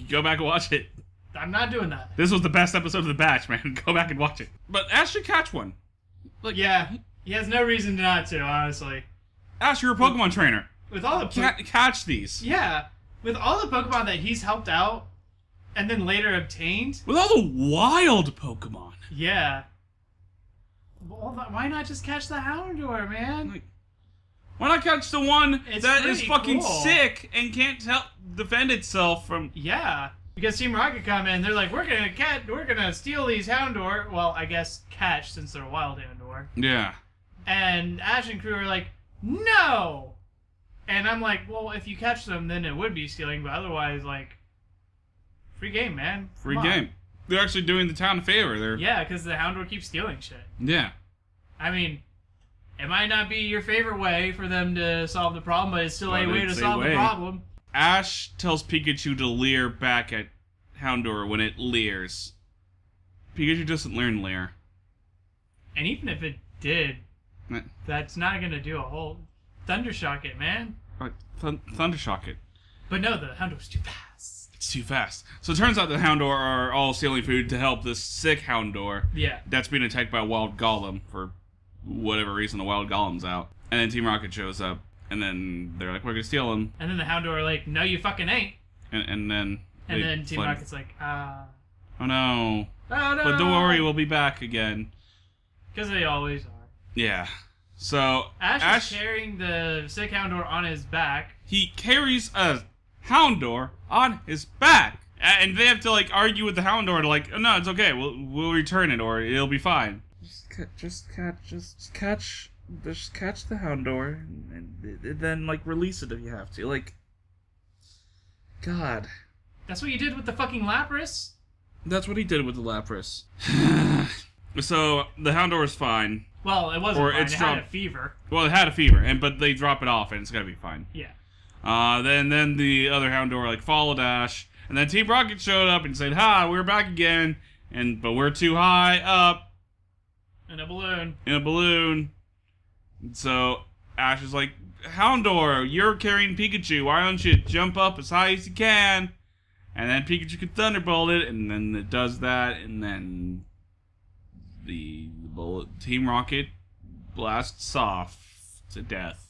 Go back and watch it. I'm not doing that. This was the best episode of the batch, man. Go back and watch it. But Ash should catch one. Like, yeah, he has no reason not to, honestly. Ash, you're a Pokemon trainer. With all the catch these. Yeah, with all the Pokemon that he's helped out and then later obtained. With all the wild Pokemon. Yeah. Well, why not just catch the Houndour, man? Like, why not catch the one that is fucking cool. sick and can't defend itself from... Yeah, because Team Rocket come in, they're like, we're gonna steal these Houndour. Well, I guess catch, since they're wild Houndour. Yeah. And Ash and crew are like, no! And I'm like, well, if you catch them, then it would be stealing, but otherwise, like, free game, man. Free game. They're actually doing the town a favor. Yeah, because the Houndour keeps stealing shit. Yeah. I mean, it might not be your favorite way for them to solve the problem, but it's still a way to solve the problem. Ash tells Pikachu to leer back at Houndour when it leers. Pikachu doesn't learn leer. And even if it did, that's not going to do a whole... Thundershock it, man. Right, Thundershock it. But no, the Houndour's too fast. It's too fast. So it turns out the Houndour are all stealing food to help this sick Houndour. Yeah. That's being attacked by a wild golem for whatever reason. The wild golem's out. And then Team Rocket shows up. And then they're like, we're going to steal him. And then the Houndour are like, no, you fucking ain't. And then Team Rocket's like, oh no. Oh no. But don't worry, we'll be back again. Because they always are. Yeah. So Ash is carrying the sick Houndour on his back. He carries a Houndour on his back. And they have to like argue with the Houndour to like, oh, no, it's okay. We'll return it or it'll be fine. just catch the Houndour and then like release it if you have to. Like, God. That's what you did with the fucking Lapras? That's what he did with the Lapras. So the Houndour is fine. Well, it wasn't fine. It had a fever. Well, it had a fever, but they drop it off and it's gotta be fine. Yeah. Then the other Houndour like followed Ash, and then Team Rocket showed up and said, "Hi, we're back again." But we're too high up. In a balloon. And so Ash is like, "Houndour, you're carrying Pikachu. Why don't you jump up as high as you can?" And then Pikachu can Thunderbolt it, and then it does that, and then the Team Rocket blasts off to death.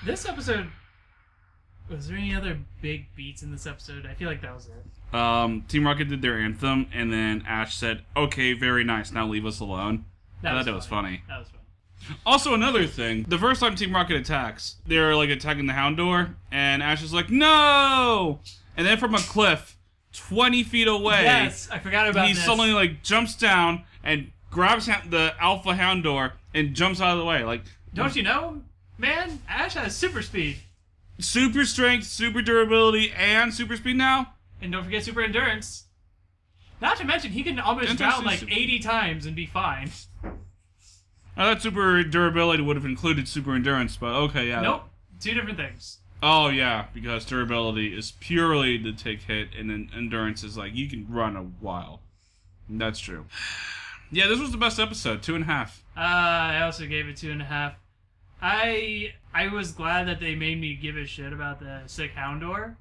This episode, was there any other big beats in this episode? I feel like that was it. Team Rocket did their anthem, and then Ash said, "Okay, very nice, now leave us alone." I thought that was funny. That was funny. Also, another thing, the first time Team Rocket attacks, they're like attacking the Houndour, and Ash is like, "No!" And then from a cliff, 20 feet away, yes, I forgot about he this. suddenly like jumps down and grabs the Alpha Houndour and jumps out of the way. Like, don't you know, man? Ash has super speed. Super strength, super durability, and super speed now? And don't forget super endurance. Not to mention, he can almost drown like 80 times and be fine. I thought super durability would have included super endurance, but okay, yeah. Nope, two different things. Oh, yeah, because durability is purely to take hit, and then endurance is like, you can run a while. That's true. Yeah, this was the best episode, 2.5. I also gave it 2.5. I was glad that they made me give a shit about the sick Houndour,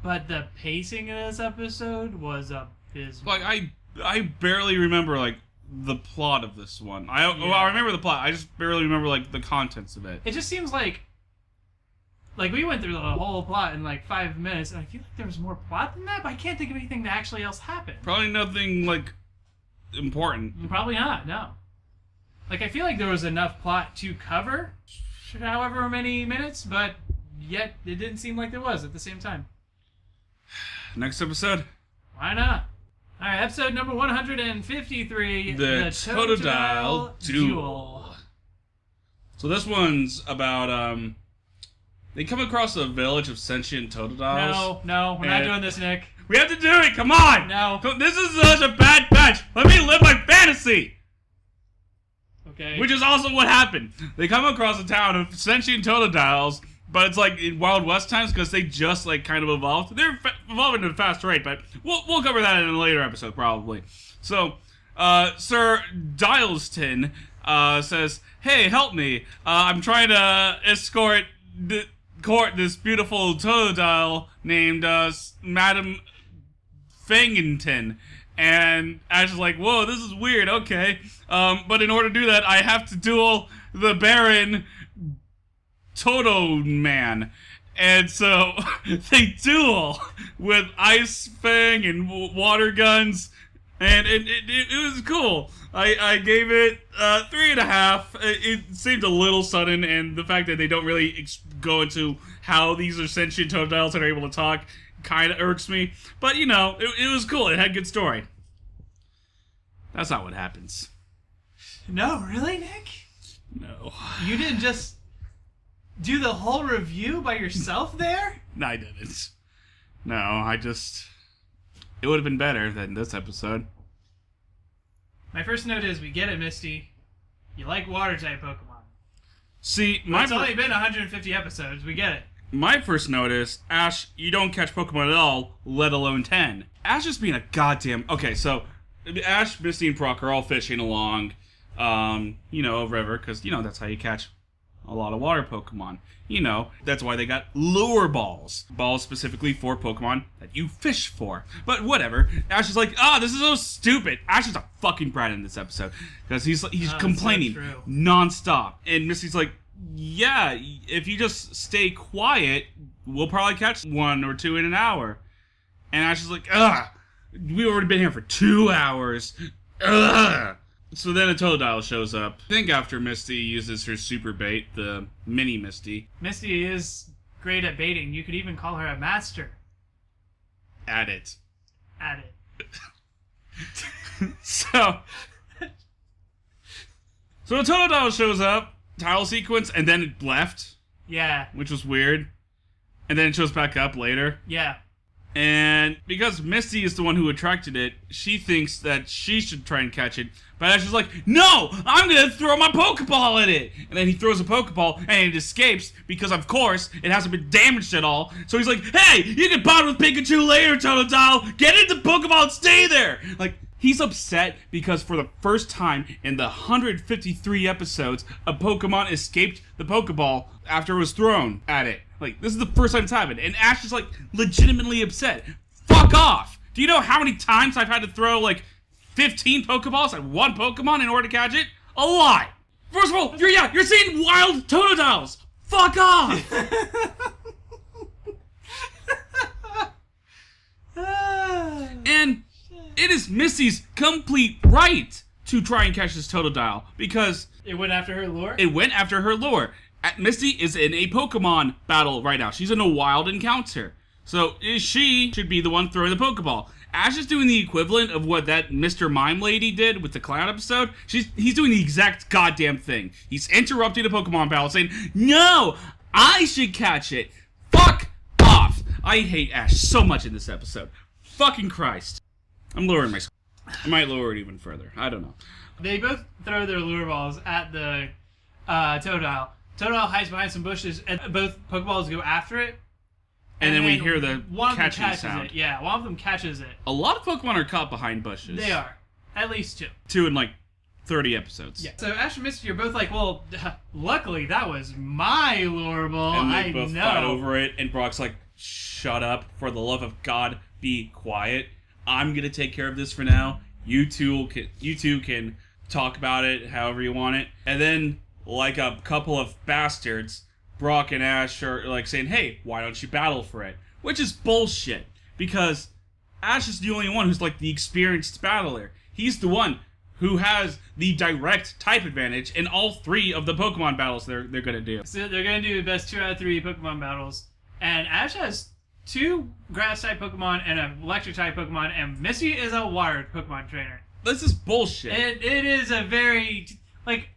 but the pacing of this episode was abysmal. Like, I barely remember, like, the plot of this one. Well, I remember the plot, I just barely remember, like, the contents of it. It just seems like we went through the whole plot in like 5 minutes, and I feel like there was more plot than that, but I can't think of anything that actually else happened. Probably nothing, like, important. Probably not, no. Like, I feel like there was enough plot to cover however many minutes, but yet it didn't seem like there was at the same time. Next episode? Why not? Alright, episode number 153, The Totodile Duel. So this one's about, they come across a village of sentient Totodiles. No, we're not doing this, Nick. We have to do it, come on! No. This is such a bad patch! Let me live my fantasy! Okay. Which is also what happened. They come across a town of sentient Totodiles, but it's like in Wild West times because they just like kind of evolved. They're evolving at a fast rate, but we'll cover that in a later episode probably. So, Sir Dileston says, "Hey, help me! I'm trying to escort this beautiful Totodile named Madam Fangington." And Ash is like, "Whoa, this is weird, okay. But in order to do that, I have to duel the Baron Toto Man." And so they duel with Ice Fang and water guns, and it was cool. I gave it 3.5. It seemed a little sudden, and the fact that they don't really go into how these are sentient Totodiles that are able to talk kind of irks me. But, you know, it was cool. It had good story. That's not what happens. No, really, Nick? No. You didn't just do the whole review by yourself there? No, I didn't. No, it would have been better than this episode. My first note is, we get it, Misty. You like water-type Pokemon. See, It's only been 150 episodes. We get it. My first note is, Ash, you don't catch Pokemon at all, let alone 10. Ash is being a goddamn... Okay, so, Ash, Misty, and Brock are all fishing along, you know, a river, because, you know, that's how you catch a lot of water Pokemon. You know, that's why they got lure balls. Balls specifically for Pokemon that you fish for. But whatever. Ash is like, this is so stupid. Ash is a fucking brat in this episode. Because he's complaining so nonstop. And Misty's like, yeah, if you just stay quiet, we'll probably catch 1 or 2 in an hour. And Ash is like, we've already been here for 2 hours. So then a Totodile shows up. I think after Misty uses her super bait, the mini Misty. Misty is great at baiting. You could even call her a master. At it. So the Totodile shows up, title sequence, and then it left, Yeah. which was weird. And then it shows back up later. Yeah. And because Misty is the one who attracted it, she thinks that she should try and catch it. But Ash is like, no, I'm going to throw my Pokeball at it. And then he throws a Pokeball and it escapes because, of course, it hasn't been damaged at all. So he's like, hey, you can bond with Pikachu later, Totodile. Get into Pokeball and stay there. Like, he's upset because for the first time in the 153 episodes, a Pokemon escaped the Pokeball after it was thrown at it. Like, this is the first time it's happened. And Ash is, like, legitimately upset. Fuck off! Do you know how many times I've had to throw, like, 15 Pokeballs at one Pokemon in order to catch it? A lot! First of all, you're seeing wild Totodiles! Fuck off! And it is Misty's complete right to try and catch this Totodile, because It went after her lure? it went after her lure. Misty is in a Pokemon battle right now. She's in a wild encounter. So she should be the one throwing the Pokeball. Ash is doing the equivalent of what that Mr. Mime lady did with the clown episode. He's doing the exact goddamn thing. He's interrupting a Pokemon battle saying, no, I should catch it. Fuck off. I hate Ash so much in this episode. Fucking Christ. I'm lowering my... I might lower it even further. I don't know. They both throw their lure balls at the Totodile. Totodile hides behind some bushes, and both Pokeballs go after it. And then we hear the one of them catching catches sound. it. Yeah, one of them catches it. A lot of Pokemon are caught behind bushes. They are. At least two. 2 in like 30 episodes. Yeah. So Ash and Misty are both like, well, luckily that was my lure ball. And they I both know. fight over it, and Brock's like, shut up, for the love of God, be quiet. I'm gonna take care of this for now. You two can talk about it however you want it. And then, like a couple of bastards, Brock and Ash are like saying, hey, why don't you battle for it? Which is bullshit, because Ash is the only one who's like the experienced battler. He's the one who has the direct type advantage in all 3 of the Pokemon battles they're gonna do. So they're going to do the best 2 out of 3 Pokemon battles. And Ash has 2 grass-type Pokemon and an electric-type Pokemon, and Misty is a wired Pokemon trainer. This is bullshit. It is a very... Like,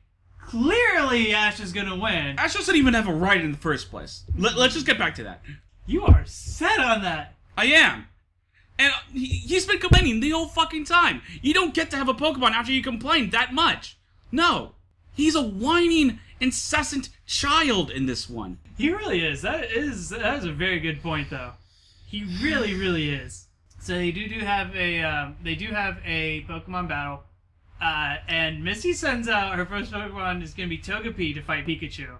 clearly Ash is going to win. Ash doesn't even have a right in the first place. Let's just get back to that. You are set on that. I am. And he's been complaining the whole fucking time. You don't get to have a Pokemon after you complain that much. No. He's a whining, incessant child in this one. He really is. That is a very good point, though. He really, really is. So they do have a Pokemon battle, and Misty sends out her first Pokemon is going to be Togepi to fight Pikachu.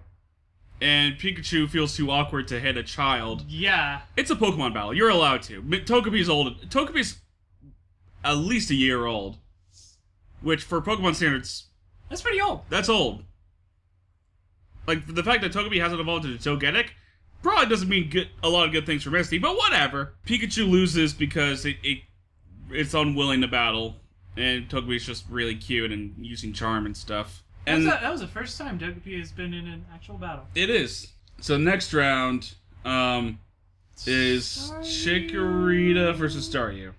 And Pikachu feels too awkward to hit a child. Yeah. It's a Pokemon battle. You're allowed to. Togepi's old. Togepi's at least a year old, which for Pokemon standards, That's pretty old. that's old. Like, the fact that Togepi hasn't evolved into Togetic probably doesn't mean a lot of good things for Misty, but whatever. Pikachu loses because it's unwilling to battle, and Togepi's just really cute and using charm and stuff. And That was the first time Togepi has been in an actual battle. it is. So next round is Chikorita versus Staryu.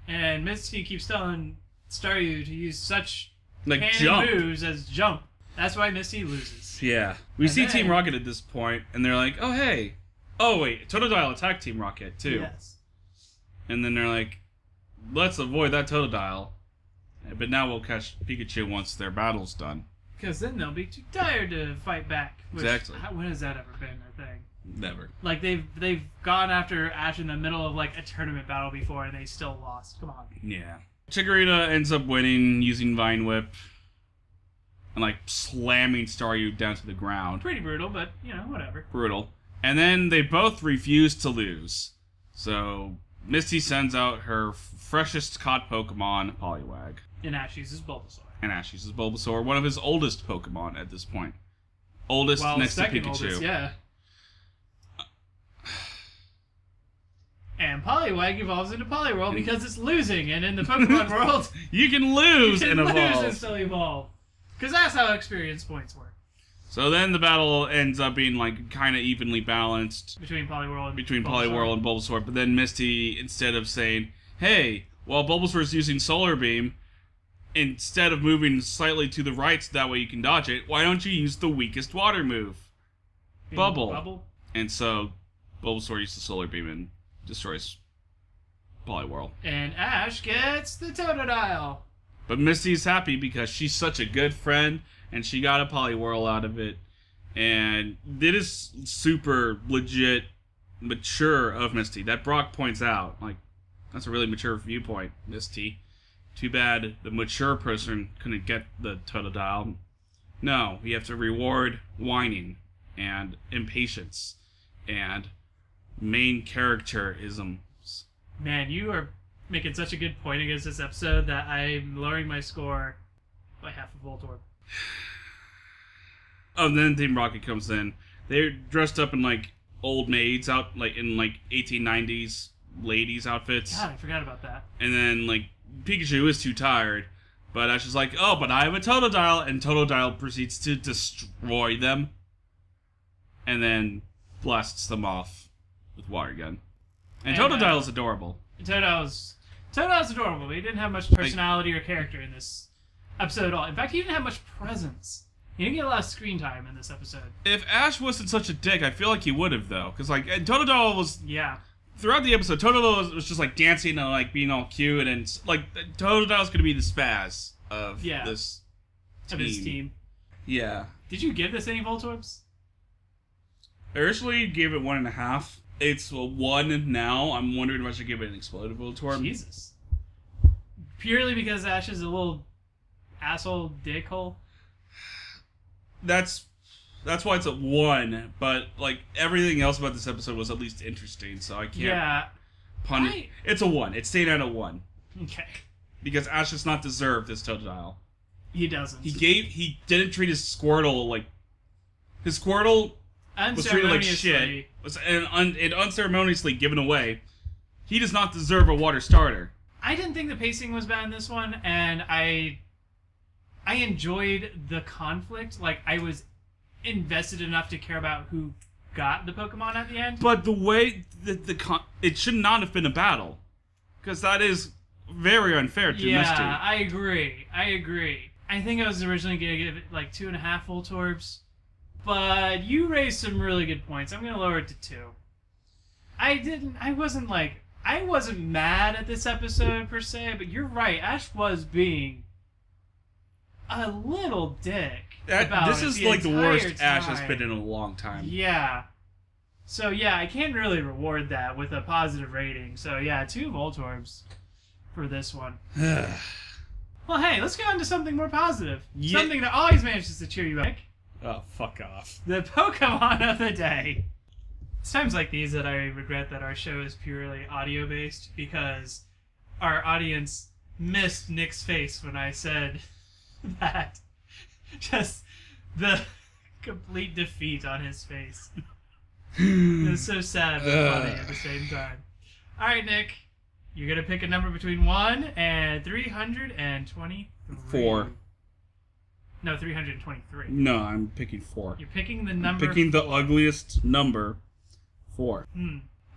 And Misty keeps telling Staryu to use such Like, handy jump. moves as jump. That's why Misty loses. Yeah. We And see then- Team Rocket at this point, and they're like, oh, hey. Oh, wait. Totodile attacked Team Rocket, too. Yes. And then they're like, let's avoid that Totodile. But now we'll catch Pikachu once their battle's done. Because then they'll be too tired to fight back. Which, Exactly. When has that ever been a thing? Never. Like, they've gone after Ash in the middle of, like, a tournament battle before, and they still lost. Come on. Yeah. Chikorita ends up winning using Vine Whip. And, like, slamming Staryu down to the ground. Pretty brutal, but, whatever. Brutal. And then they both refuse to lose. So, Misty sends out her freshest caught Pokemon, Poliwag. And Ash uses Bulbasaur. And Ash uses Bulbasaur, one of his oldest Pokemon at this point. Oldest next to second Pikachu. oldest, yeah. And Poliwag evolves into Poliwhirl because it's losing, and in the Pokemon world, You can lose you can and lose evolve. and still evolve. Because that's how experience points work. So then the battle ends up being like kind of evenly balanced Between Poliwhirl and between Bulbasaur. Poliwhirl and Bulbasaur. But then Misty, instead of saying, hey, While Bulbasaur is using Solar Beam, instead of moving slightly to the right so that way you can dodge it, why don't you use the weakest water move? Bubble. And so Bulbasaur uses Solar Beam and destroys Poliwhirl. And Ash gets the Totodile. But Misty's happy because she's such a good friend and she got a Poliwhirl out of it. And it is super legit mature of Misty. That Brock points out. Like, that's a really mature viewpoint, Misty. Too bad the mature person couldn't get the Totodile. No, we have to reward whining and impatience and main characterisms. Man, you are making such a good point against this episode that I'm lowering my score by half a Voltorb. Oh, and then Team Rocket comes in. They're dressed up in, like, old maids out, like, in, like, 1890s ladies outfits. God, I forgot about that. And then, like, Pikachu is too tired, but Ash is like, oh, but I have a Totodile, and Totodile proceeds to destroy them, and then blasts them off with Water Gun. And Totodile's adorable. Totodile's adorable, but he didn't have much personality or character in this episode at all. In fact, he didn't have much presence. He didn't get a lot of screen time in this episode. If Ash wasn't such a dick, I feel like he would have, though. Because, like, Totodile was... Yeah. Throughout the episode, Totodile was just, like, dancing and, like, being all cute. And, like, Totodile's going to be the spaz of this team. Of his team. Yeah. Did you give this any Voltorbs? I originally gave it 1.5. It's a 1 now. I'm wondering if I should give it an exploded Voltorb. Jesus. Purely because Ash is a little asshole dickhole? That's why it's a 1, but, like, everything else about this episode was at least interesting, so I can't punish. It's a 1. It's staying at a 1. Okay. Because Ash does not deserve this Totodile. He doesn't. He didn't treat his Squirtle like... His Squirtle was treated like shit. And unceremoniously given away. He does not deserve a water starter. I didn't think the pacing was bad in this one, and I enjoyed the conflict. Like, I was invested enough to care about who got the Pokemon at the end. But the way that it should not have been a battle. Because that is very unfair to Misty. Yeah, I agree. I think I was originally going to give it, like, 2.5 Voltorbs. But you raised some really good points. I'm going to lower it to 2. I wasn't mad at this episode, per se, but you're right. Ash was being a little dick. This is like the worst Ash has been in a long time. Yeah. So yeah, I can't really reward that with a positive rating. So yeah, 2 Voltorbs for this one. Well, hey, let's go on to something more positive. Yeah. Something that always manages to cheer you up. Oh, fuck off. The Pokemon of the day. It's times like these that I regret that our show is purely audio-based, because our audience missed Nick's face when I said that. Just the complete defeat on his face. It was so sad but funny at the same time. Alright, Nick. You're going to pick a number between 1 and 323. 4. No, 323. No, I'm picking 4. You're picking the number. I'm picking the ugliest number, 4.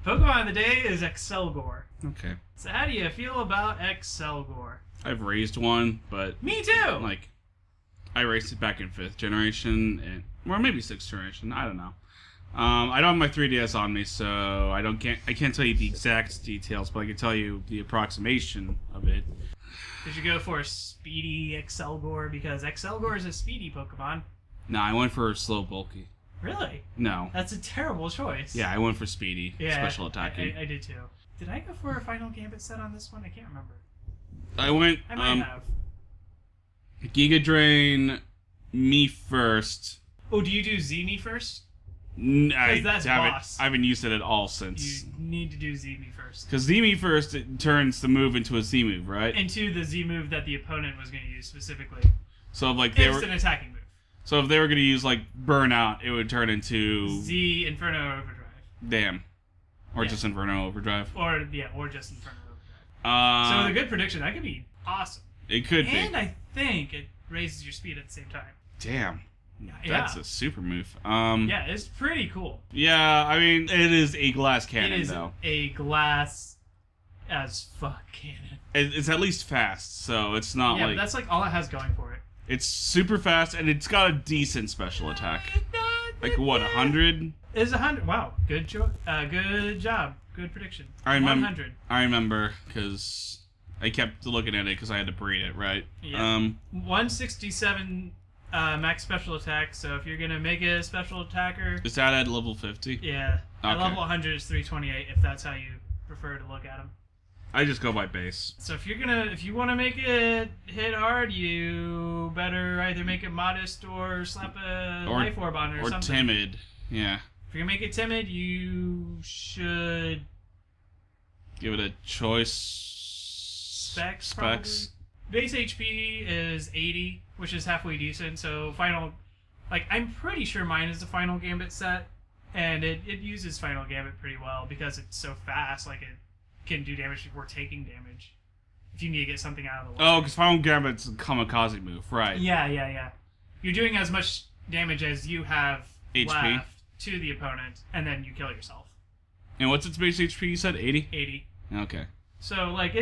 Pokemon of the day is Excelgor. Okay. So how do you feel about Excelgor? I've raised one, but... Me too! Like, I raised it back in 5th generation, or maybe 6th generation, I don't know. I don't have my 3DS on me, so I can't tell you the exact details, but I can tell you the approximation of it. Did you go for a speedy Excelgor? Because Excelgor is a speedy Pokemon. No, I went for slow bulky. Really? No. That's a terrible choice. Yeah, I went for speedy, special attacking. I did too. Did I go for a Final Gambit set on this one? I can't remember. I might have. Giga Drain, me first. Oh, do you do Z-Me first? I boss. haven't used it at all since. You need to do Z-Me first. Because Z-Me first, it turns the move into a Z move, right? Into the Z move that the opponent was going to use specifically. So if, like, it's an attacking move. So if they were going to use, like, Burnout, it would turn into... Z Inferno Overdrive. Damn. Or just Inferno Overdrive. Or just Inferno Overdrive. So with a good prediction, that could be awesome. It could be. And I think it raises your speed at the same time. Damn. That's a super move. Yeah, it's pretty cool. Yeah, I mean, it is a glass cannon, though. It is a glass as fuck cannon. It's at least fast, so it's not Yeah, like... but that's like all it has going for it. It's super fast, and it's got a decent special attack. Like, what, 100? It's 100. Wow, good job. Good prediction. I remember. 100. I remember, because I kept looking at it because I had to breed it, right? Yeah. 167 max special attack, so if you're going to make it a special attacker... Is that at level 50? Yeah. At Okay. level 100 is 328, if that's how you prefer to look at them. I just go by base. So if you want to make it hit hard, you better either make it modest or slap a life orb on it or something. Or timid, yeah. If you're gonna make it timid, you should Give it a choice. specs. Probably. Base HP is 80, which is halfway decent. So final, like I'm pretty sure mine is the final gambit set, and it uses final gambit pretty well because it's so fast. Like it can do damage before taking damage. If you need to get something out of the way. Oh, because Final Gambit's a kamikaze move, right? Yeah. You're doing as much damage as you have HP left to the opponent, and then you kill yourself. And what's its base HP? You said 80? 80. Okay. So, like,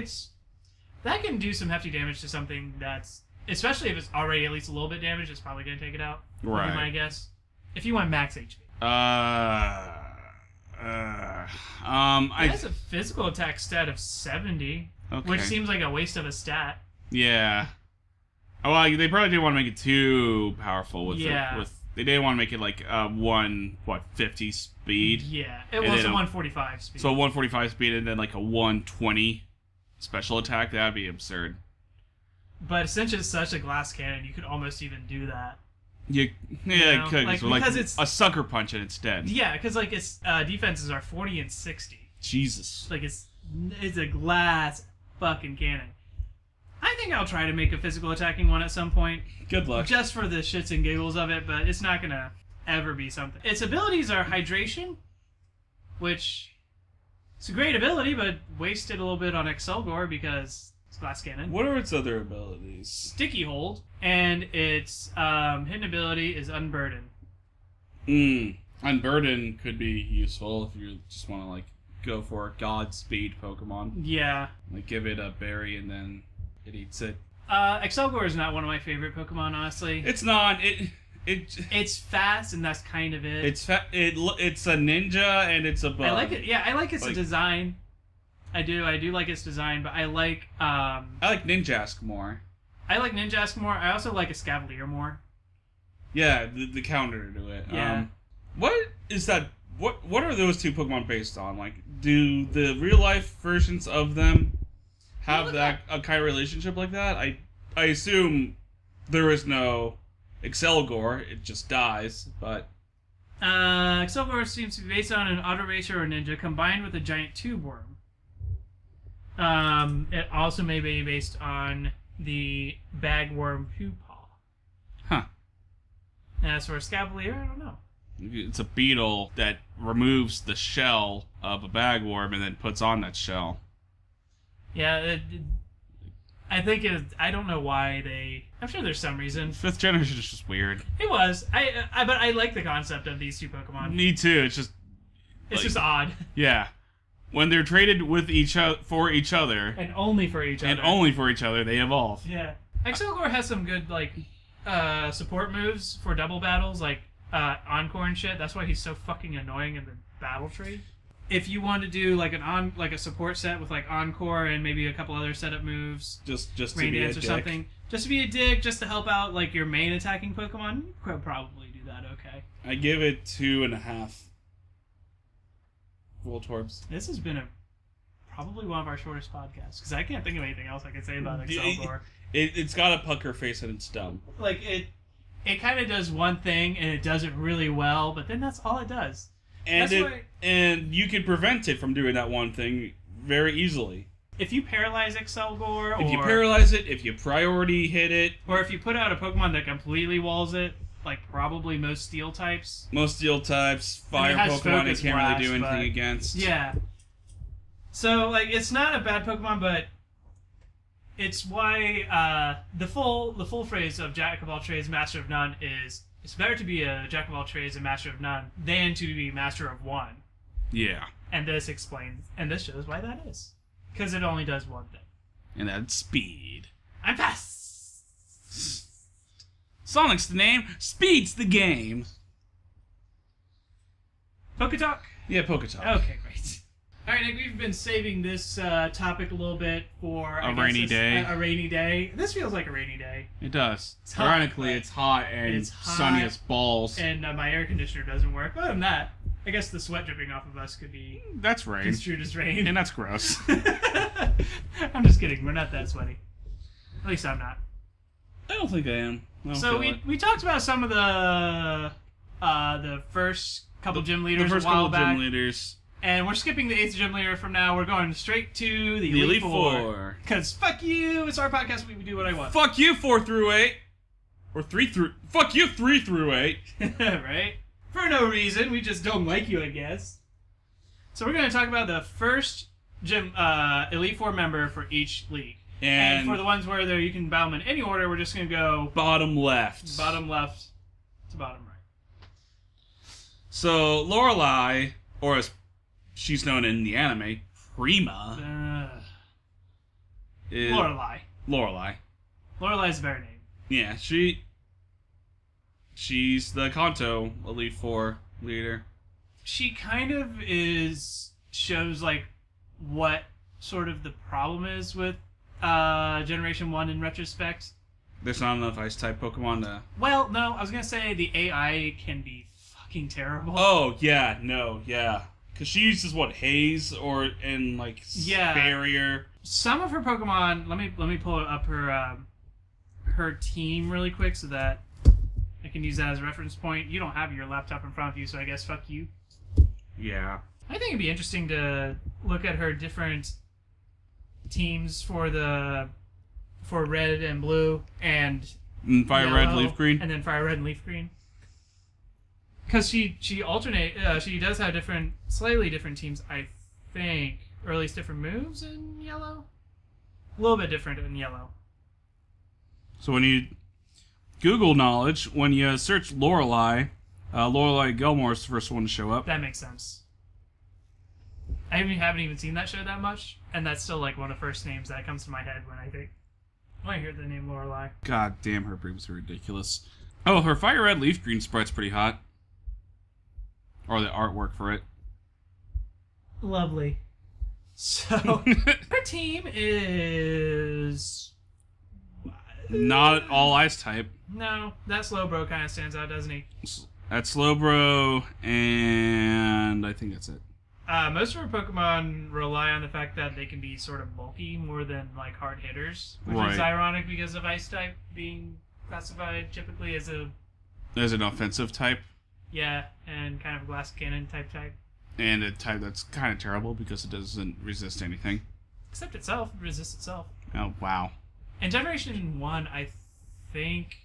that can do some hefty damage to something that's... Especially if it's already at least a little bit damaged, it's probably going to take it out. Right. Would be my guess. If you want max HP. It has a physical attack stat of 70, Okay. which seems like a waste of a stat. Yeah. Oh, well, they probably didn't want to make it too powerful with Yeah. they didn't want to make it like 50 speed. Yeah, it And was a then 145 speed. So 145 speed and then like a 120 special attack. That'd be absurd. But since it's such a glass cannon, you could almost even do that. Yeah, You know, it could. like, So, like because it's- a sucker punch and it's dead. Yeah, because like its defenses are 40 and 60. Jesus. Like it's a glass fucking cannon. I think I'll try to make a physical attacking one at some point, Good luck. just for the shits and giggles of it. But it's not gonna ever be something. Its abilities are hydration, which it's a great ability, but wasted a little bit on Excelgor because it's glass cannon. What are its other abilities? Sticky hold, and its hidden ability is unburden. Unburden could be useful if you just want to like go for a Godspeed Pokemon. Yeah. Like give it a berry and then it eats it. Excelgor is not one of my favorite Pokemon, honestly. It's not. It's fast, and that's kind of it. It's a ninja and it's a bug. I like it. Yeah, I like its Like- design. I do like its design, but I like I like Ninjask more. Ninjask more. I also like Escavalier more. Yeah, the counter to it. Yeah. What is that? What are those two Pokemon based on? Like, do the real life versions of them have a kind of relationship like that? I assume there is no Excelgor. It just dies. But Excelgor seems to be based on an Auto Racer or Ninja combined with a giant tube worm. It also may be based on the bagworm Pupaw. Huh. And as for Escavalier, I don't know. It's a beetle that removes the shell of a bagworm and then puts on that shell. Yeah, I think I don't know why they... I'm sure there's some reason. 5th generation is just weird. It was. But I like the concept of these two Pokemon. Me too. It's just... It's just odd. Yeah. When they're traded with for each other... And only for each other. And only for each other, they evolve. Yeah. Excelgor has some good, like, support moves for double battles, like Encore and shit. That's why he's so fucking annoying in the battle tree. If you want to do like a support set with like Encore and maybe a couple other setup moves, just to Rain be Dance a or dick. something, just to be a dick, just to help out like your main attacking Pokemon, you could probably do that okay. I give it 2.5 Voltorbs. This has been probably one of our shortest podcasts because I can't think of anything else I can say about Excelgor. It's got a pucker face and it's dumb. Like it kind of does one thing and it does it really well, but then that's all it does. And you can prevent it from doing that one thing very easily. If you paralyze Excelgor, If you paralyze it, if you priority hit it, or if you put out a Pokemon that completely walls it, like probably most Steel types. most steel types, fire it has Pokemon, Focus it can't Blast, really do anything but- against. Yeah. So like it's not a bad Pokemon, but it's why the full phrase of Jack of all trades, master of none is it's better to be a Jack of all trades and master of none than to be master of one. Yeah. And this explains and this shows why that is. Because it only does one thing. And that's speed. I'm fast! Sonic's the name, speed's the game. Poketalk? Yeah, Poketalk. Okay, great. Alright, Nick, we've been saving this topic a little bit for... A rainy day. A rainy day. This feels like a rainy day. It does. It's hot, Ironically, right? it's hot and It's hot, sunny as balls. And my air conditioner doesn't work. Other than that, I guess the sweat dripping off of us could be That's rain. construed as rain. And that's gross. I'm just kidding. We're not that sweaty. At least I'm not. I don't think I am. I don't So feel it. we talked about some of the first couple gym leaders The first a while couple back, gym leaders. and we're skipping the 8th gym leader from now. We're going straight to the The Elite Elite Four. Four. Because fuck you, it's our podcast. We do what I want. Fuck you, 4 through 8. Or 3 through... Fuck you, 3 through 8. Right? For no reason. We just don't like you, I guess. So we're going to talk about the first gym Elite Four member for each league. And for the ones where you can battle them in any order, we're just going to go... Bottom left. Bottom left to bottom right. So, Lorelei, or as she's known in the anime, Prima, is... Lorelei. Lorelei's a better name. Yeah, she's the Kanto Elite Four leader. She kind of shows like what sort of the problem is with Generation 1 in retrospect. There's not enough Ice-type Pokemon to... Well, no, I was going to say the AI can be fucking terrible. Oh, yeah, no, yeah. Because she uses, what, Haze and Barrier. Some of her Pokemon, let me pull up her team really quick so that I can use that as a reference point. You don't have your laptop in front of you, so I guess fuck you. Yeah. I think it'd be interesting to look at her different teams for red and blue and Fire yellow, Red, Leaf Green. and then fire red and leaf green. Because she does have slightly different teams, I think, or at least different moves in yellow. A little bit different in yellow. So when you Google knowledge, when you search Lorelei, Lorelei Gilmore is the first one to show up. That makes sense. I haven't even seen that show that much, and that's still like one of the first names that comes to my head when I hear the name Lorelei. God damn, her boobs are ridiculous. Oh, her Fire Red Leaf Green sprite's pretty hot. Or the artwork for it. Lovely. So, her team is... Not all Ice-type. No, that Slowbro kind of stands out, doesn't he? That's Slowbro, and I think that's it. Most of her Pokemon rely on the fact that they can be sort of bulky more than like hard hitters, which is ironic because of Ice type being classified typically as an offensive type. Yeah, and kind of a glass cannon type. And a type that's kind of terrible because it doesn't resist anything. Except itself, it resists itself. Oh, wow. In Generation 1, I think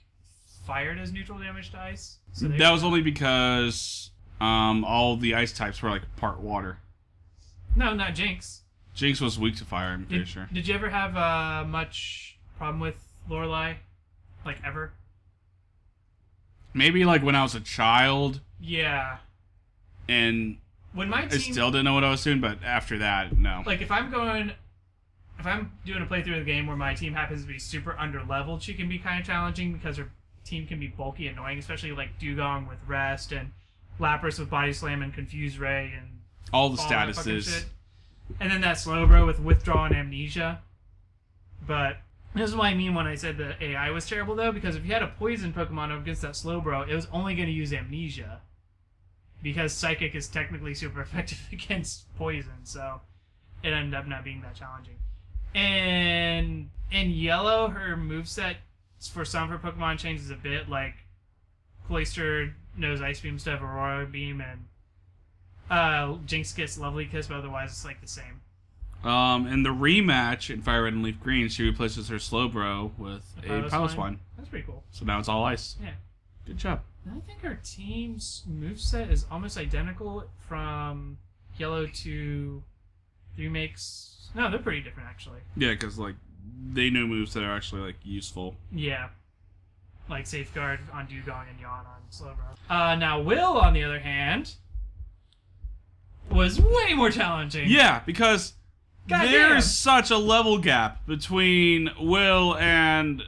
fire does neutral damage to ice. So that was only because all the ice types were like part water. No, not Jinx. Jinx was weak to fire, I'm pretty sure. Did you ever have much problem with Lorelei? Like, ever? Maybe like when I was a child. Yeah. And when my team, I still didn't know what I was doing, but after that, no. Like, if I'm doing a playthrough of the game where my team happens to be super under-leveled, she can be kind of challenging because her team can be bulky and annoying, especially like Dugong with Rest and Lapras with Body Slam and Confuse Ray and all the that fucking statuses. shit. And then that Slowbro with Withdraw and Amnesia. But this is what I mean when I said the AI was terrible, though, because if you had a poison Pokemon up against that Slowbro, it was only going to use Amnesia. Because Psychic is technically super effective against poison, so it ended up not being that challenging. And in Yellow, her moveset for some of her Pokemon changes a bit, like Cloyster knows Ice Beam instead of Aurora Beam, and Jinx gets Lovely Kiss, but otherwise it's like the same. In the rematch in Fire Red and Leaf Green, she replaces her Slowbro with a Piloswine. That's pretty cool. So now it's all ice. Yeah. Good job. And I think her team's moveset is almost identical from Yellow to the remakes. No, they're pretty different, actually. Yeah, because, like, they know moves that are actually, like, useful. Yeah. Like Safeguard on Dugong and Yawn on Slowbro. Now, Will, on the other hand, was way more challenging. Yeah, because There's such a level gap between Will and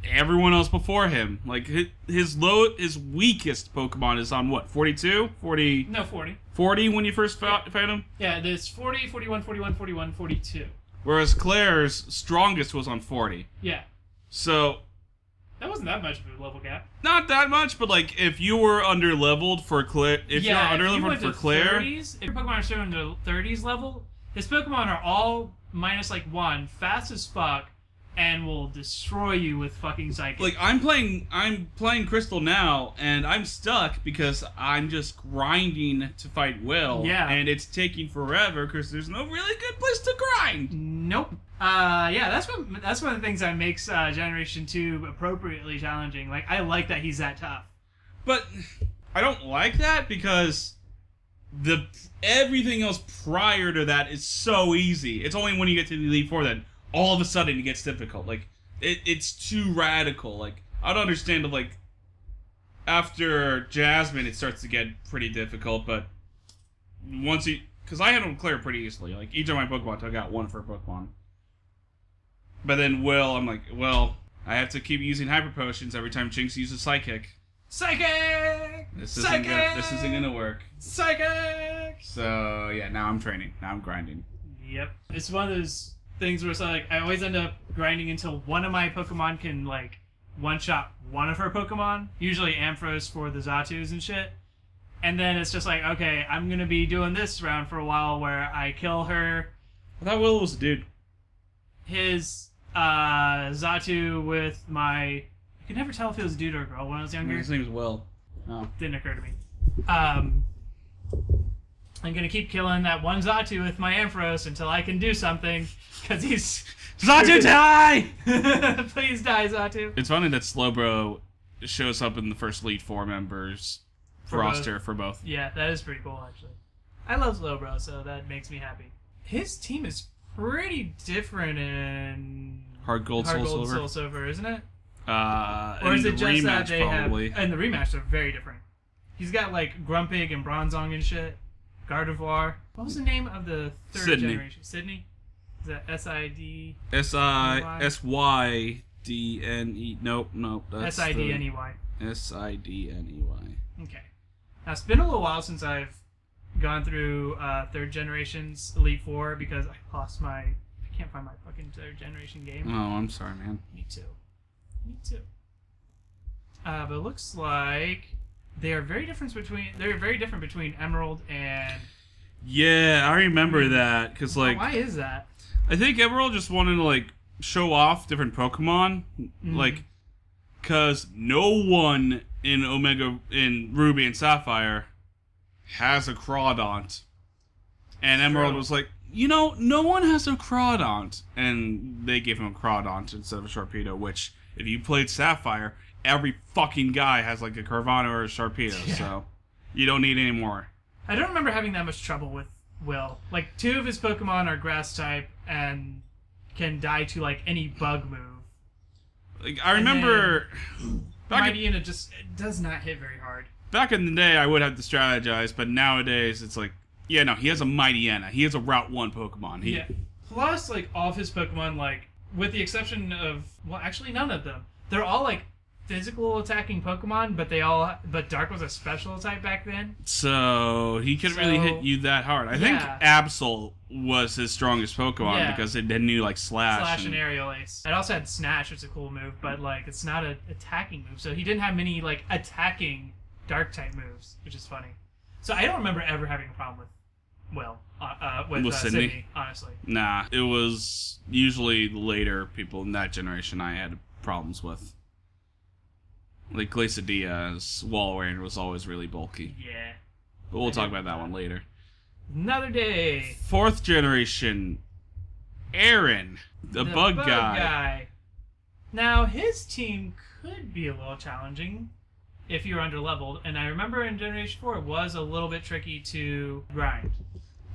everyone else before him. Like, his weakest Pokemon is on what, 42? 40? No, 40. 40 when you first found him? Yeah, there's 40, 41, 41, 41, 42. Whereas Claire's strongest was on 40. Yeah. So... that wasn't that much of a level gap. Not that much, but like, if you were under-leveled for Claire... If you're under-leveled for Claire... 30s, if your Pokemon are still in the 30s level, his Pokemon are all minus like 1, fast as fuck, and will destroy you with fucking Psychic. Like, I'm playing Crystal now, and I'm stuck because I'm just grinding to fight Will. Yeah. And it's taking forever because there's no really good place to grind. Nope. Yeah, that's one of the things that makes Generation 2 appropriately challenging. Like, I like that he's that tough. But I don't like that because everything else prior to that is so easy. It's only when you get to the Elite Four that all of a sudden it gets difficult. Like, it's too radical. Like, I don't understand if, like, after Jasmine it starts to get pretty difficult, but once you... because I handled Claire pretty easily. Like, each of my Pokemon took out one for a Pokemon. But then Will, I'm like, well, I have to keep using Hyper Potions every time Jinx uses Psychic. Psychic! This isn't gonna work. Psychic! So, yeah, now I'm training. Now I'm grinding. Yep. It's one of those things where it's like, I always end up grinding until one of my Pokemon can, like, one-shot one of her Pokemon. Usually Ampharos for the Zatus and shit. And then it's just like, okay, I'm gonna be doing this round for a while where I kill her. I thought Will was a dude. His Zatu with my... I could never tell if it was a dude or a girl when I was younger. His name is Will. Oh. Didn't occur to me. I'm gonna keep killing that one Zatu with my Ampharos until I can do something, because he's... Zatu, die! Please die, Zatu. It's funny that Slowbro shows up in the first Elite Four members roster for both. Yeah, that is pretty cool, actually. I love Slowbro, so that makes me happy. His team is pretty different in Hard Gold, Soul Silver, isn't it? Or is it just that they probably. have... And the rematch, they're very different. He's got, like, Grumpig and Bronzong and shit. Gardevoir. What was the name of the third generation? Sydney? Is that S-I-D... S-I-S-Y-D-N-E... Nope. That's S-I-D-N-E-Y. S-I-D-N-E-Y. Okay. Now, it's been a little while since I've gone through third generation's Elite Four because I lost my... I can't find my fucking third generation game. Oh, I'm sorry, man. Me too. But it looks like they're very different between Emerald and... Yeah, I remember that, because, like... Why is that? I think Emerald just wanted to, like, show off different Pokemon. Mm-hmm. Like, because no one in Ruby and Sapphire has a Crawdaunt. And Emerald was like, you know, no one has a Crawdaunt. And they gave him a Crawdaunt instead of a Sharpedo, which, if you played Sapphire, every fucking guy has, like, a Carvanha or a Sharpedo, so you don't need any more. I don't remember having that much trouble with Will. Like, 2 of his Pokemon are Grass type and can die to, like, any bug move. Like, I remember... Mightyena just does not hit very hard. Back in the day, I would have to strategize, but nowadays, it's like... Yeah, no, he has a Mightyena. He has a Route 1 Pokemon. Yeah. Plus, like, all of his Pokemon, like, with the exception of... Well, actually, none of them. They're all, like, physical attacking Pokemon, but Dark was a special type back then. So he couldn't really hit you that hard. I think Absol was his strongest Pokemon because it knew like Slash and Aerial Ace. It also had Snatch, which is a cool move, but like it's not an attacking move, so he didn't have many like attacking Dark type moves, which is funny. So I don't remember ever having a problem with with Sydney, honestly. Nah, it was usually the later people in that generation I had problems with. Like, Glacidia's Walrein was always really bulky. Yeah. But we'll talk about that one later. Another day. 4th generation. Aaron. The bug guy. Now, his team could be a little challenging if you're underleveled. And I remember in Generation 4, it was a little bit tricky to grind.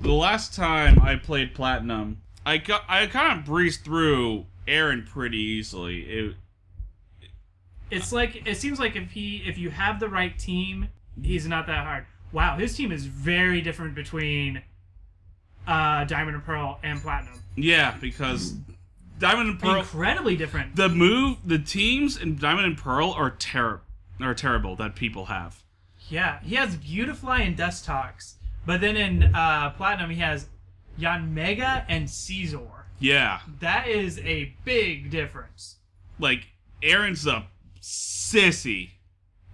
The last time I played Platinum, I kind of breezed through Aaron pretty easily. It's like, it seems like if you have the right team, he's not that hard. Wow, his team is very different between Diamond and Pearl and Platinum. Yeah, because Diamond and Pearl... Incredibly different. The teams in Diamond and Pearl are terrible that people have. Yeah, he has Beautifly and Dustox. But then in Platinum, he has Yanmega and Caesar. Yeah. That is a big difference. Like, Aaron's a sissy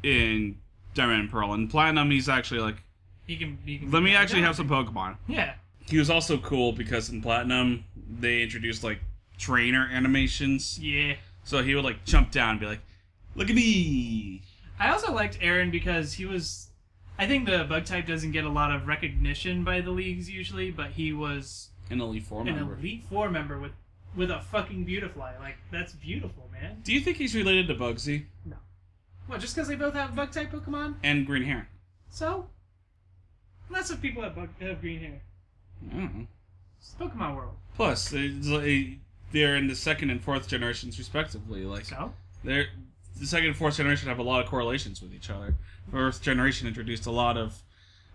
in Diamond and Pearl. In Platinum, he's actually like... He can let me actually have some Pokemon. Yeah. He was also cool because in Platinum, they introduced, like, trainer animations. Yeah. So he would, like, jump down and be like, look at me! I also liked Aaron because he was... I think the bug type doesn't get a lot of recognition by the leagues usually, but he was... An Elite Four member. An Elite Four member with a fucking Beautifly. Like, that's beautiful, man. Do you think he's related to Bugsy? No. What, just because they both have bug type Pokemon? And green hair. So? Lots of people have green hair. I don't know. It's the Pokemon world. Plus, they're in the second and fourth generations respectively. Like, So? the second and fourth generation have a lot of correlations with each other. First generation introduced a lot of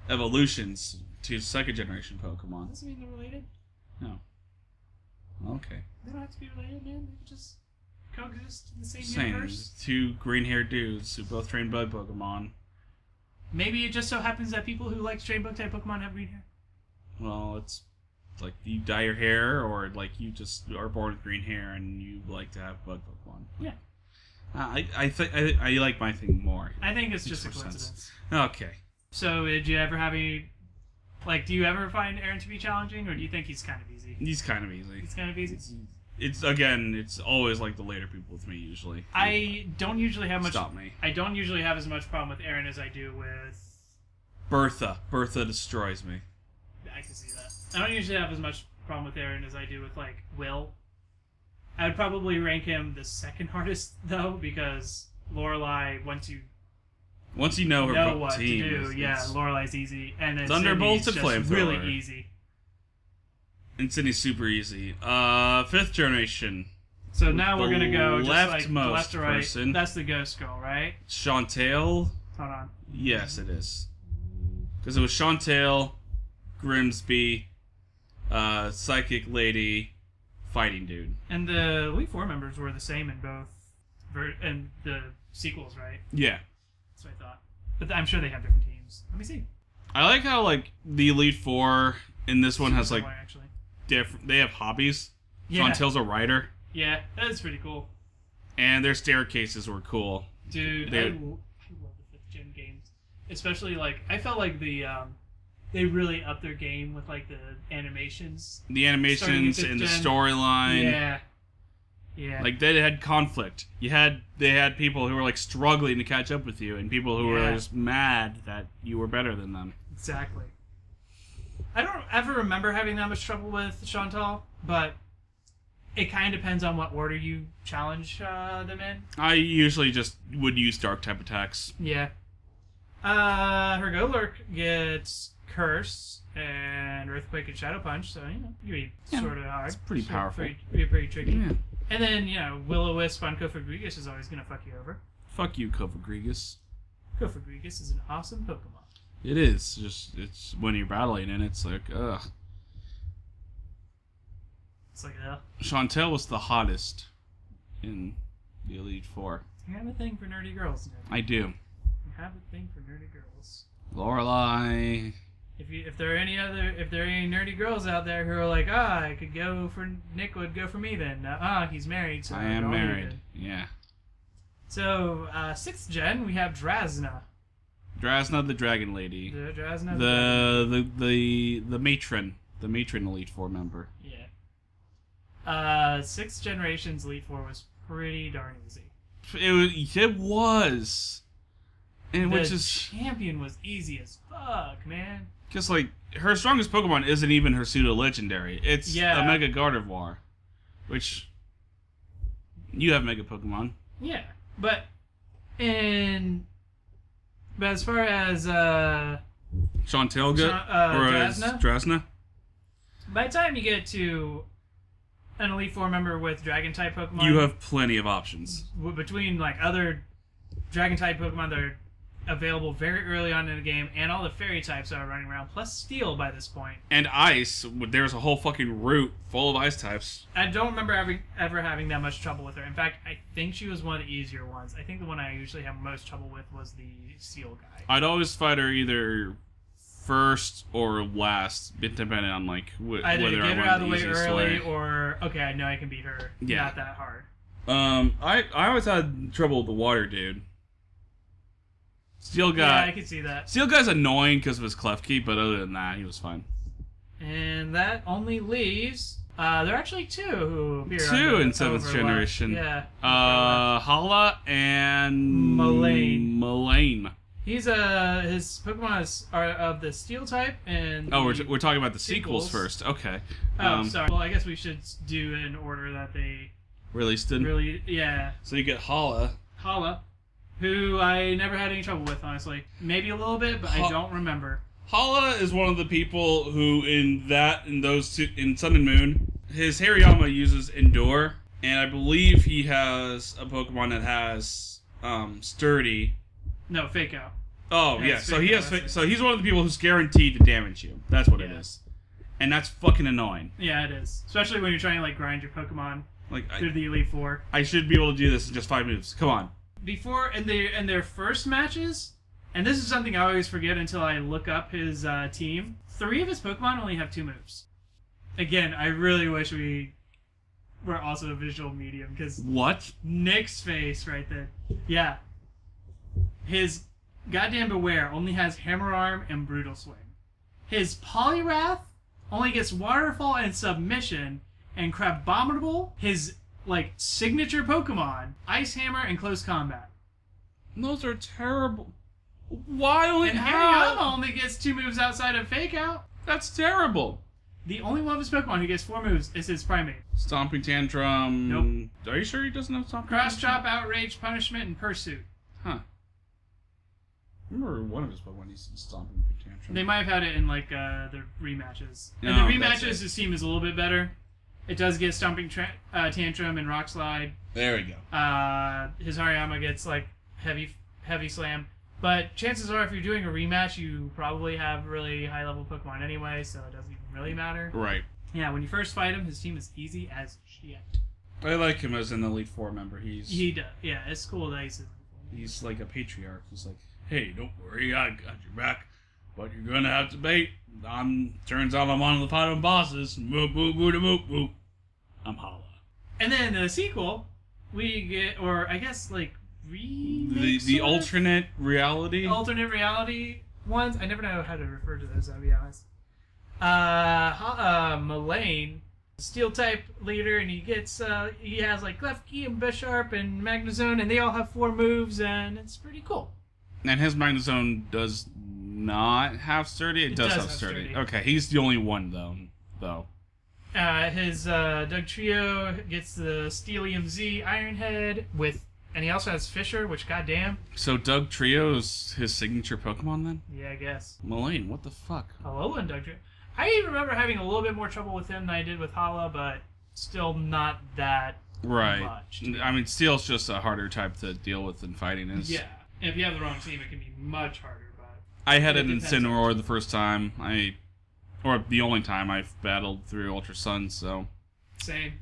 evolutions to second generation Pokemon. Doesn't mean they're related. No. Okay. They don't have to be related, man. They can just coexist in the same universe. Two green-haired dudes who both train bug Pokemon. Maybe it just so happens that people who like train bug type Pokemon have green hair. Well, it's like you dye your hair, or like you just are born with green hair and you like to have bug Pokemon. Yeah. I like my thing more. I think it's just a Makes more coincidence. sense. Okay. So, did you ever have any... Like, do you ever find Aaron to be challenging, or do you think he's kind of easy? He's kind of easy. He's kind of easy? It's always like the later people with me, usually. I don't usually have much... Stop me. I don't usually have as much problem with Aaron as I do with... Bertha. Bertha destroys me. I can see that. I don't usually have as much problem with Aaron as I do with, like, Will. I would probably rank him the second hardest, though, because Lorelei, once you know her what team, to do, Lorelai's easy. And then Thunderbolt Sydney's to just Flamethrower. really easy. And Sydney's super easy. Fifth generation. So now we're going to go just like leftmost left to right. person. That's the Ghost Girl, right? Chantail. Hold on. Yes, it is. Because it was Chantail, Grimsby, Psychic Lady, Fighting Dude. And the Elite Four members were the same in both, and the sequels, right? Yeah. That's what I thought. But I'm sure they have different teams. Let me see. I like how, like, the Elite Four in this one has, like, actually. different... They have hobbies. Yeah. Chantail's a writer. Yeah, that's pretty cool. And their staircases were cool. Dude, I love the 5th gen games. Especially, like, I felt like they really upped their game with, like, the animations. The animations and the storyline. Yeah. Yeah. Like, they had conflict. They had people who were, like, struggling to catch up with you, and people who were just mad that you were better than them. Exactly. I don't ever remember having that much trouble with Chantal, but it kind of depends on what order you challenge them in. I usually just would use dark type attacks. Yeah. Her Golurk gets Curse and Earthquake and Shadow Punch, so, you know, you be sort of hard. It's pretty powerful. Pretty tricky. Yeah. And then, you know, Will-O-Wisp on Kofagrigus is always going to fuck you over. Fuck you, Kofagrigus. Kofagrigus is an awesome Pokemon. It is. It's when you're battling and it's like, ugh. It's like, Chantel was the hottest in the Elite Four. You have a thing for nerdy girls, Nick. I do. You have a thing for nerdy girls. Lorelei. If there are any nerdy girls out there who are like, I could go for Nick would go for me then. He's married, so I am don't married. even. Yeah. So 6th gen we have Drasna. Drasna the Dragon Lady. Drasna the matron. The matron Elite Four member. Yeah. 6th generation's Elite Four was pretty darn easy. It was. And the which is champion was easy as fuck, man. Because, like, her strongest Pokemon isn't even her pseudo-legendary. It's a Mega Gardevoir. Which... You have Mega Pokemon. Yeah. But as far as... Chantel Drasna? By the time you get to an Elite Four member with Dragon-type Pokemon... You have plenty of options. Between, like, other Dragon-type Pokemon that are available very early on in the game, and all the fairy types are running around, plus steel by this point. And ice. There's a whole fucking route full of ice types. I don't remember ever having that much trouble with her. In fact, I think she was one of the easier ones. I think the one I usually have most trouble with was the steel guy. I'd always fight her either first or last, depending on like either whether get I her want out of the the way easiest early, way. or okay, I know I can beat her. Yeah. Not that hard. I always had trouble with the water dude. Steel guy. Yeah, I can see that. Steel guy's annoying because of his Klefki, but other than that, he was fine. And that only leaves. There are actually two who appear. Two on in the 7th overlap. generation. Yeah. Hala and Mullane. Mullane. He's his Pokemon are of the Steel type, and Oh, we're talking about the sequels sequels. first. Okay. Oh, sorry. Well, I guess we should do it in order that they Released in. really. Yeah. So you get Hala. Hala, who I never had any trouble with, honestly. Maybe a little bit, but I don't remember. Hala is one of the people who in those two, in Sun and Moon, his Hariyama uses Endure, and I believe he has a Pokemon that has Sturdy. No, Fake Out. Oh Yeah, yeah, it's so Fake he Out, has. that's it. So he's one of the people who's guaranteed to damage you. That's what it Yeah. is, and that's fucking annoying. Yeah, it is. Especially when you're trying to like grind your Pokemon Like through the Elite Four. I should be able to do this in just 5 moves. Come on. Before in their first matches, and this is something I always forget until I look up his team. 3 of his Pokemon only have 2 moves. Again, I really wish we were also a visual medium because What? Nick's face right there. Yeah, his goddamn Beware only has Hammer Arm and Brutal Swing. His Poliwrath only gets Waterfall and Submission, and Crabominable, his like signature Pokemon, Ice Hammer and Close Combat. Those are terrible. Why only And how? Hariyama only gets 2 moves outside of Fake Out. That's terrible. The only one of his Pokemon who gets 4 moves is his Primate. Stomping Tantrum. Nope. Are you sure he doesn't have Stomping Cross Tantrum? Chop, Outrage, Punishment, and Pursuit. Huh. I remember one of his Pokemon used Stomping Tantrum. They might have had it in like the rematches. No, in the that's rematches, it. his team is a little bit better. It does get Stomping Tantrum and Rock Slide. There we go. His Hariyama gets like heavy slam. But chances are, if you're doing a rematch, you probably have really high level Pokemon anyway, so it doesn't even really matter. Right. Yeah, when you first fight him, his team is easy as shit. I like him as an Elite Four member. He does. Yeah, it's cool that He's like a patriarch. He's like, hey, don't worry, I got your back, but you're gonna have to bait. Turns out I'm one of the final bosses. Boop boop boop boop boop. I'm Hala. And then the sequel, we get, or I guess like The sort of? alternate reality. Alternate reality ones. I never know how to refer to those, I'll be honest. Mullane, Steel type leader, and he has like Klefki and Bisharp and Magnezone, and they all have 4 moves, and it's pretty cool. And his Magnezone does not have Sturdy. It does have Sturdy. Okay, he's the only one though. His Doug Trio gets the Steelium Z Iron Head and he also has Fisher, which goddamn. So Doug Trio's his signature Pokemon then? Yeah, I guess. Mullane, what the fuck? Alolan Doug Trio. I remember having a little bit more trouble with him than I did with Hala, but still not that much. I mean, Steel's just a harder type to deal with than fighting is. Yeah. And if you have the wrong team, it can be much harder. But I had it in depends on Incineroar the first time. Or the only time I've battled through Ultra Sun, so. same.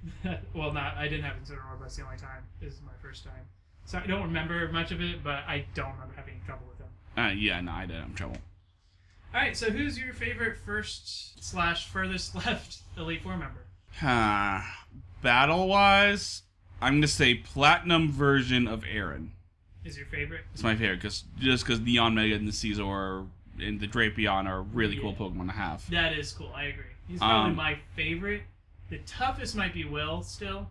Well, I didn't have Incineroar, but it's the only time. This is my first time. So I don't remember much of it, but I don't remember having any trouble with him. Yeah, no, I did have trouble. Alright, so who's your favorite first/furthest left Elite Four member? Battle-wise, I'm going to say Platinum version of Aaron. Is your favorite? It's my favorite, just because the Onmega and the Caesar and the Drapion are really cool Pokemon to have. That is cool, I agree. He's probably my favorite. The toughest might be Will, still,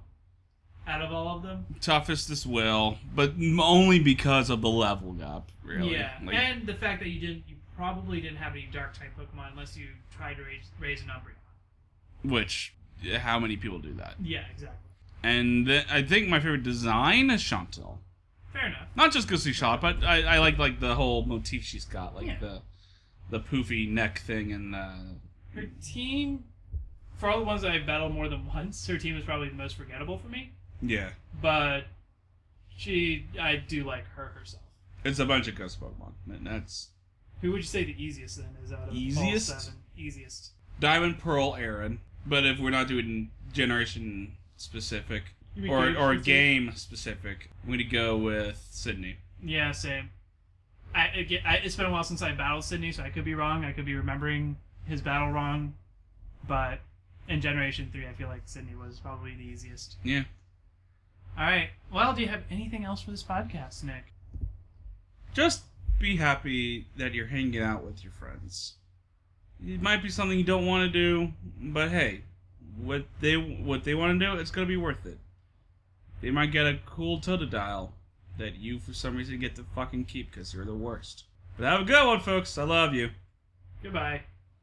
out of all of them. Toughest is Will, but only because of the level gap, really. Yeah, and the fact that you probably didn't have any Dark-type Pokemon unless you tried to raise an Umbreon. Which, how many people do that? Yeah, exactly. And I think my favorite design is Chantel. Fair enough. Not just because she's shot, but I like the whole motif she's got, like the poofy neck thing and her team. For all the ones that I've battled more than once, her team is probably the most forgettable for me. Yeah. But I do like her herself. It's a bunch of ghost Pokemon. And that's Who would you say the easiest then is out of Easiest? all 7? Easiest. Diamond, Pearl, Aaron. But if we're not doing generation specific You mean or generation game specific, I'm gonna go with Sydney. Yeah, same. It's been a while since I battled Sydney, so I could be wrong. I could be remembering his battle wrong. But in Generation 3, I feel like Sydney was probably the easiest. Yeah. Alright. Well, do you have anything else for this podcast, Nick? Just be happy that you're hanging out with your friends. It might be something you don't want to do, but hey, what they want to do, it's gonna be worth it. They might get a cool Totodile that you, for some reason, get to fucking keep because you're the worst. But have a good one, folks. I love you. Goodbye.